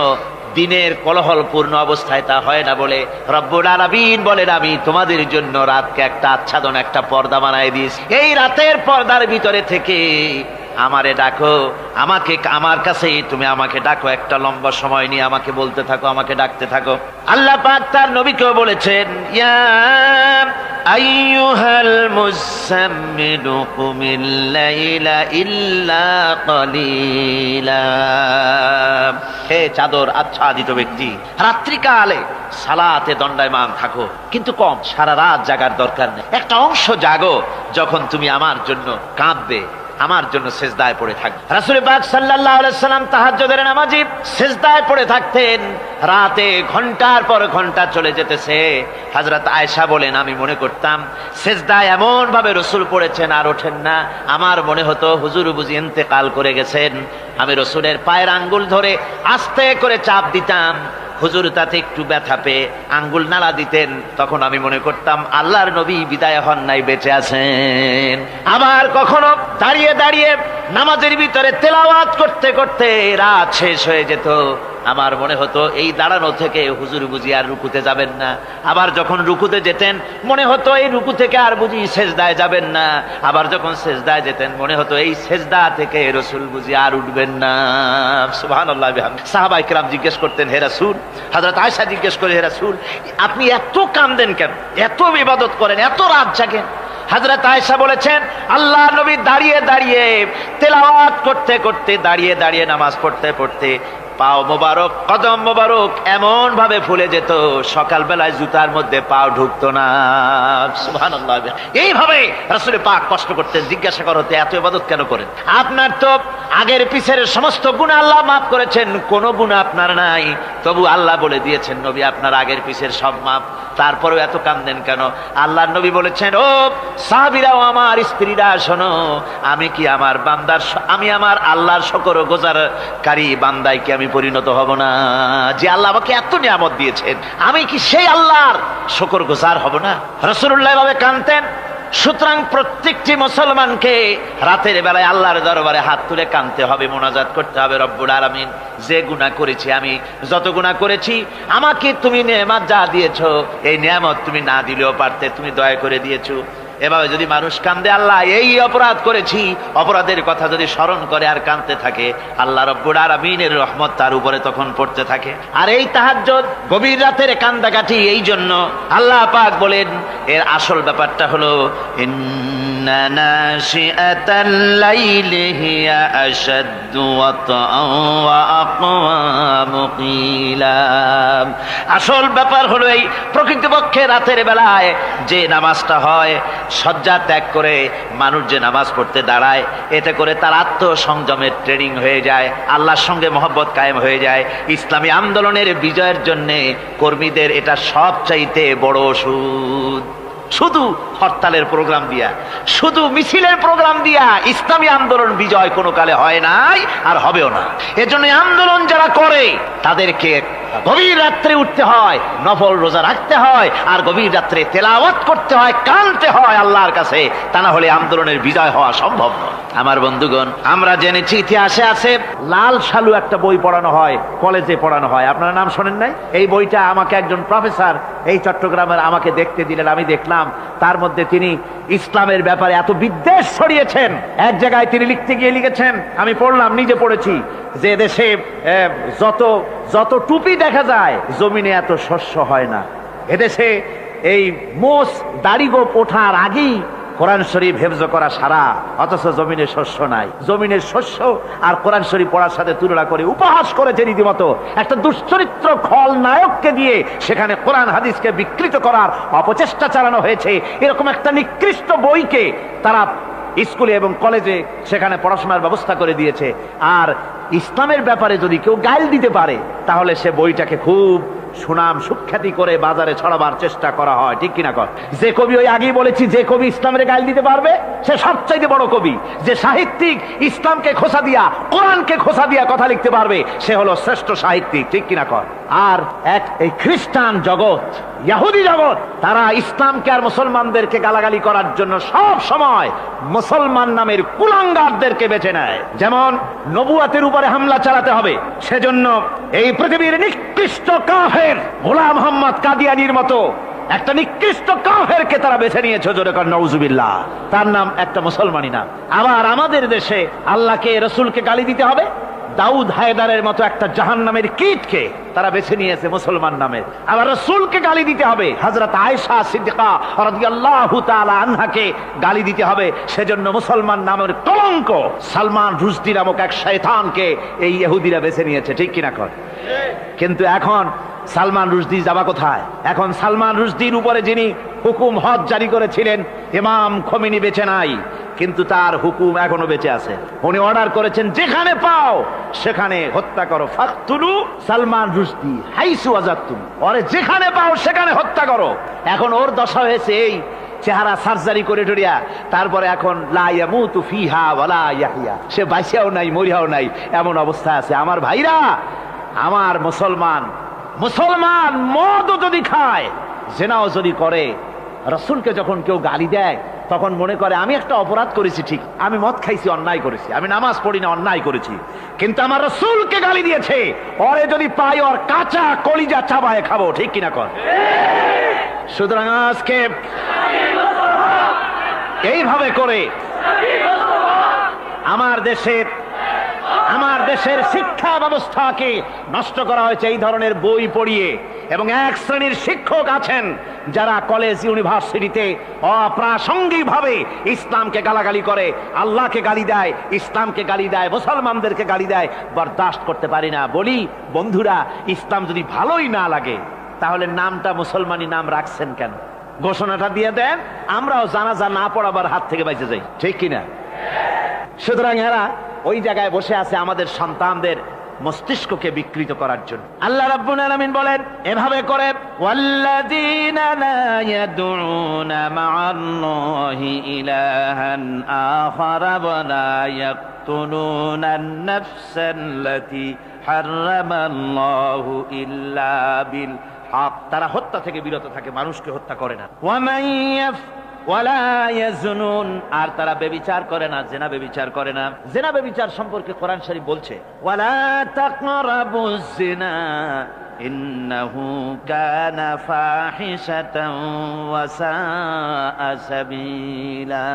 দিনের কোলাহলপূর্ণ অবস্থায় তা হয় না বলে রব্বুল আলামিন বলেন, আমি তোমাদের জন্য রাতকে একটা আচ্ছাদন, একটা পর্দা বানায় দিয়েছি। এই রাতের পর্দার ভিতরে থেকে আমারে ডাকো, আমাকে আমার কাছে তুমি আমাকে ডাকো, একটা লম্বা সময় নিয়ে আমাকে বলতে থাকো, আমাকে ডাকতে থাকো। আল্লাহ পাক তার নবীকেও বলেছেন, ইয়া আইয়ুহাল মুযাম্মিলু কুমিল লাইলা ইল্লা কালিলা। হে চাদর আচ্ছাদিত ব্যক্তি, রাত্রিকালে সালাতে দণ্ডায়মান থাকো, কিন্তু কম, সারা রাত জাগার দরকার নেই। একটা অংশ জাগো যখন তুমি আমার জন্য কাঁদবে, আমার জন্য সেজদায় পড়ে থাকবে। রাসূল পাক সাল্লাল্লাহু আলাইহি সাল্লাম তাহাজ্জুদের নামাজি সেজদায় পড়ে থাকতেন, রাতে ঘন্টার পর ঘন্টা চলে যেতেছে। হযরত আয়েশা বলেন, আমি মনে করতাম সেজদায় এমন ভাবে রাসূল পড়েছেন আর ওঠেন না, আমার মনে হতো হুজুর বুঝি ইন্তেকাল করে গেছেন। আমি রাসূলের পায়ের আঙ্গুল ধরে আস্তে করে চাপ দিতাম, হুজুর তাতে একটু ব্যথা পেয়ে আঙ্গুল নাড়া দিতেন, তখন আমি মনে করতাম আল্লাহর নবী বিদায় হন নাই, বেঁচে আছেন। আবার কখনো দাঁড়িয়ে দাঁড়িয়ে নামাজের ভিতরে তেলাওয়াত করতে করতে রাত শেষ হয়ে যেত, আমার মনে হতো এই দাঁড়ানো থেকে হুজুর বুঝি আর রুকুতে যাবেন না। আবার যখন রুকুতে যেতেন মনে হতো এই রুকু থেকে আর বুঝি সেজদায় যাবেন না। আবার যখন সেজদায় যেতেন মনে হতো এই সেজদা থেকে রাসূল বুঝি আর উঠবেন না। সুবহানাল্লাহ। সাহাবায়ে কেরাম জিজ্ঞেস করতেন, হে রাসূল, হযরত আয়েশা জিজ্ঞেস করে, হে রাসূল, আপনি এত কাঁদেন কেন, এত ইবাদত করেন, এত রাত জাগেন? হযরত আয়েশা বলেছেন, আল্লাহর নবী দাঁড়িয়ে দাঁড়িয়ে তেলাওয়াত করতে করতে, দাঁড়িয়ে দাঁড়িয়ে নামাজ পড়তে পড়তে পাও মোবারক, কদম মোবারক এমন ভাবে ফুলে যেত, সকাল বেলায় জুতার মধ্যে পাও ঢুকতো না। সুবহানাল্লাহ। এইভাবে রাসূল পাক কষ্ট করতেন। জিজ্ঞাসা করতে, এত ইবাদত কেন করেন? আপনার তো আগের পিছের সমস্ত গুনাহ আল্লাহ মাফ করেছেন, কোনো গুনাহ আপনার নাই, তবু আল্লাহ বলে দিয়েছেন নবী আপনার আগের পিছের সব মাফ, তারপরেও এত কাঁদেন কেন? আল্লাহর নবী বলেছেন, ও সাহাবীরাও, আমার স্ত্রীরা শোনো, আমি কি আমার বান্দার, আমি আমার আল্লাহর শুকরগুজারকারী বান্দায় কি আমি পরিণত হব না? যে আল্লাহ আমাকে এত নিয়ামত দিয়েছেন, আমি কি সেই আল্লাহর শুকরগুজার হব না? রাসূলুল্লাহ ভাবে কাঁদতেন। সুতরাং প্রত্যেকটি মুসলমানকে রাতের বেলায় আল্লাহর দরবারে হাত তুলে কাঁদতে হবে, মোনাজাত করতে হবে, রব্বুল আলামিন যে গুনাহ করেছি, আমি যত গুনাহ করেছি, আমাকে তুমি নেয়ামত যা দিয়েছো, এই নেয়ামত তুমি না দিলেও পারতে, তুমি দয়া করে দিয়েছো। এভাবে যদি মানুষ কান্দে, আল্লাহ এই অপরাধ করেছি, অপরাধের কথা যদি স্মরণ করে আর কাঁদতে থাকে, আল্লাহ রব্বুল আলামিনের রহমত তার উপরে তখন পড়তে থাকে। আর এই তাহাজ্জুদ, গভীর রাতের কান্দাকাটি, এই জন্য আল্লাহ পাক বলেন, এর আসল ব্যাপারটা হলো ইন্না নাশিআতাল লাইলি হিয়া আশাদ্দু ওয়াতআন ওয়া আকওয়ামু কিলা। আসল ব্যাপার হলো এই প্রকৃতপক্ষে রাতের বেলায় যে নামাজটা হয়, শয্যা ত্যাগ করে মানুষ যে নামাজ পড়তে দাঁড়ায়, এতে করে তার আত্মসংযমের ট্রেনিং হয়ে যায়, আল্লাহর সঙ্গে মহব্বত কায়েম হয়ে যায়। ইসলামী আন্দোলনের বিজয়ের জন্য কর্মীদের এটা সবচাইতে বড় ওষুধ। শুধু হরতালের প্রোগ্রাম দিয়া, শুধু মিছিলের প্রোগ্রাম দিয়া ইসলামী আন্দোলন বিজয় কোনো কালে হয় নাই আর হবেও না। এজন্য আন্দোলন যারা করে তাদেরকে গভীর রাত্রে উঠতে হয়, নফল রোজা রাখতে হয়, আর গভীর রাত্রে তেলাওয়াত করতে হয়, কাঁদতে হয় আল্লাহর কাছে, তা না হলে আন্দোলনের বিজয় হওয়া সম্ভব নয়। আমার বন্ধুগণ, আমরা জেনেছি ইতিহাসে আছে লাল সালু একটা বই পড়ানো হয়, কলেজে পড়ানো হয়, আপনারা নাম শোনেন নাই? এই বইটা আমাকে একজন প্রফেসর এই চট্টগ্রামের আমাকে দেখতে দিলেন, আমি দেখলাম তার মধ্যে তিনি ইসলামের ব্যাপারে এত বিদ্বেষ ছড়িয়েছেন। এক জায়গায় তিনি লিখতে গিয়ে লিখেছেন, আমি পড়লাম, নিজে পড়েছি, যে দেশে যত টুপি দেখা যায় জমিনে এত শস্য হয় না। এদেশে এই মোষ দাড়িগোপ ওঠার আগেই কোরআন শরীফ হেফজ করা সারা, অথচ জমিনে শস্য নাই। জমিনের শস্য আর কোরআন শরীফ পড়ার সাথে তুলনা করে উপহাস করেছে রীতিমতো। একটা দুশ্চরিত্র খলনায়ককে দিয়ে সেখানে কোরআন হাদিসকে বিকৃত করার অপচেষ্টা চালানো হয়েছে। এরকম একটা নিকৃষ্ট বইকে তারা স্কুলে এবং কলেজে সেখানে পড়াশোনার ব্যবস্থা করে দিয়েছে। আর ইসলামের ব্যাপারে যদি কেউ গাইল দিতে পারে, তাহলে সে বইটাকে খুব সুনাম সুখ্যাতি করে বাজারে ছড়াবার চেষ্টা করা হয়, ঠিক কিনা কর? যে কবি, ওই আগেই বলেছি, যে কবি ইসলামের গাইল দিতে পারবে সে সবচাইতে বড় কবি। যে সাহিত্যিক ইসলামকে খোসা দিয়া, কোরআনকে খোসা দিয়া কথা লিখতে পারবে, সে হলো শ্রেষ্ঠ সাহিত্যিক, ঠিক কিনা কর? আর এই খ্রিস্টান জগৎ ইহুদি জগৎ, তারা ইসলামকে আর মুসলমানদেরকে গালাগালি করার জন্য সব সময় মুসলমান নামের কুলাঙ্গারদেরকে বেছে নেয়। যেমন নবুয়াতের উপরে হামলা চালাতে হবে, সেজন্য এই পৃথিবীর নিকৃষ্ট কাফের গোলাম মোহাম্মদ কাদিয়ানির মতো একটা নিকৃষ্ট কাফেরকে তারা বেছে নিয়েছে, জোরে কর নাউজুবিল্লাহ। তার নাম একটা মুসলমানই না। আবার আমাদের দেশে আল্লাহকে রসুলকে গালি দিতে হবে, দাউদ হায়দারের মতো একটা জাহান্নামের কীটকে তারা বেছে নিয়েছে মুসলমান নামের। আবার রসুলকে গালি দিতে হবে, হযরত আয়েশা সিদ্দিকা রাদিয়াল্লাহু তাআলা আনহাকে গালি দিতে হবে, সেজন্য মুসলমান নামের কলঙ্ক সালমান রুশদি নামক এক শয়তানকে এই ইহুদিরা বেছে নিয়েছে, ঠিক কিনা কর? কিন্তু এখন সালমান রুশদি যাবা কোথায়? এখন সালমান রুশদির উপরে যিনি হুকুম হজ জারি করেছিলেন ইমাম খোমেনি বেঁচে নাই, কিন্তু তার হুকুম এখনো বেঁচে আছে। উনি অর্ডার করেছেন যেখানে পাও সেখানে হত্যা করো, ফাকতুলু সালমান রুশদি হাইসু ওয়াজাদতুম, ওরে যেখানে পাও সেখানে হত্যা করো। এখন ওর দশা হয়েছে এই, চেহারা সার্জারি করে টরিয়া তারপরে এখন লা ইয়ামুতু ফিহা ওয়ালা ইয়াহইয়া, সে বাঁচিয়াও নাই মরিয়াও নাই এমন অবস্থা আছে। আমার ভাইরা, আমার মুসলমান মদও যদি খায়, জেনাও যদি করে, রসুলকে যখন কেউ গালি দেয় তখন মনে করে আমি একটা অপরাধ করেছি, ঠিক, আমি মদ খাইছি, অন্যায় করেছি, আমি নামাজ পড়ি না, অন্যায় করেছি, কিন্তু আমার রসুলকে গালি দিয়েছে, ওরে যদি পাই ওর কাঁচা কলিজা চাবায় খাবো, ঠিক কিনা কর? সুতরাং আজকে এইভাবে করে আমার দেশের শিক্ষা ব্যবস্থাকে নষ্ট করা হয়েছে এই ধরনের বই পড়িয়ে। এবং এক শ্রেণীর শিক্ষক আছেন যারা কলেজ ইউনিভার্সিটিতে অপ্রাসঙ্গিকভাবে ইসলামকে গালাগালি করে, আল্লাহকে গালি দেয়, ইসলামকে গালি দেয়, মুসলমানদেরকে গালি দেয়। বরদাস্ত করতে পারি না। বলি বন্ধুরা, ইসলাম যদি ভালোই না লাগে তাহলে নামটা মুসলমানি নাম রাখছেন কেন? ঘোষণাটা দিয়ে দেন, আমরাও জানাজা না পড়াবার হাত থেকে বেঁচে যাই, ঠিক কিনা? সুতরাং এরা ওই জায়গায় বসে আছে আমাদের সন্তানদের মস্তিষ্ককে বিকৃত করার জন্য। আল্লাহ রাব্বুল আলামিন বলেন এভাবে করে, ওয়াল্লাযীনা লা ইয়াদউনা মা'আল্লাহি ইলাহান আখারা ওয়া লা ইয়াকতুলুনান নাফসাল্লাতী হারামাল্লাহু ইল্লা বিল হক, তারা হত্যা থেকে বিরত থাকে, মানুষকে হত্যা করে না। ওয়ালা ইয়াজনুন, আর তারা ব্যভিচার করে না, জিনা ব্যভিচার করে না। জিনা ব্যভিচার সম্পর্কে কোরআন শরীফ বলছে, ওয়ালা তাকরাবুজ জিনা ইন্নাহু কানা ফাহিশাতান ওয়া সাআ সাবিলা।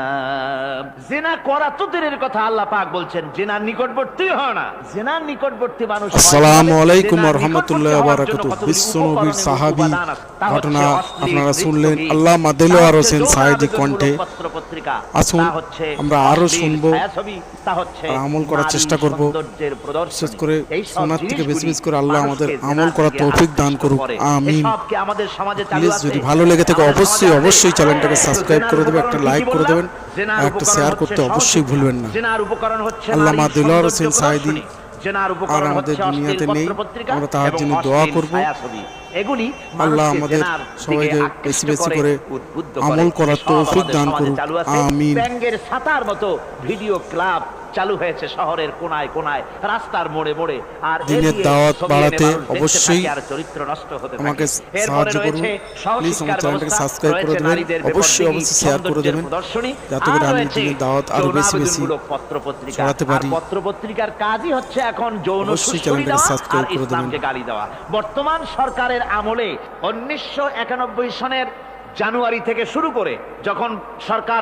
জিনা করা তো দূরের কথা, আল্লাহ পাক বলছেন জিনার নিকটবর্তী হয় না। জিনার নিকটবর্তী মানুষ। আসসালামু আলাইকুম ওয়া রাহমাতুল্লাহি ওয়া বারাকাতুহু। বিশ্বনবীর সাহাবী ঘটনা আপনারা শুনলেন আল্লামা দেলোয়ার হোসেন সাঈদী কণ্ঠে। আসুন আমরা আরো শুনবো, আমল করার চেষ্টা করব। বিশেষ করে শোনার থেকে বেশি বেশি করে আল্লাহ আমাদের আমল করার তৌফিক দান করুক, আমিন। প্লিজ যদি ভালো লেগে থাকে অবশ্যই চ্যানেলটাকে সাবস্ক্রাইব করে দেবেন, একটা লাইক করে দেবেন, আর একটা শেয়ার করতে অবশ্যই ভুলবেন না। আল্লামা দেলোয়ার হোসেন সাঈদী আর আমাদের দুনিয়াতে নেই, আমরা তার জন্য দোয়া করব। আল্লাহ আমাদের সবাইকে বেশি বেশি করে আমল করার তৌফিক দান করুক, আমিন। ব্যাঙের ছাতার মতো ভিডিও ক্লাব চালু হয়েছে শহরের কোনায় কোনায়, রাস্তার মোড়ে মোড়ে। আর দিনের দাওয়াত বাড়াতে অবশ্যই চরিত্র নষ্ট হতে আমাকে সাহায্য করুন। প্লিজ আমার চ্যানেলটাকে সাবস্ক্রাইব করে দেবেন, অবশ্যই শেয়ার করে দেবেন, যাতে করে আমি দিনের দাওয়াত আরো বেশি বেশি ছড়াতে পারি। পত্রপত্রিকার কাজই হচ্ছে এখন যৌন অবশ্যই চ্যানেলটাকে সাবস্ক্রাইব করে দেবেন। গালি দেওয়া। বর্তমান সরকারের আমলে 1991 সনের জানুয়ারি থেকে শুরু করে যখন সরকার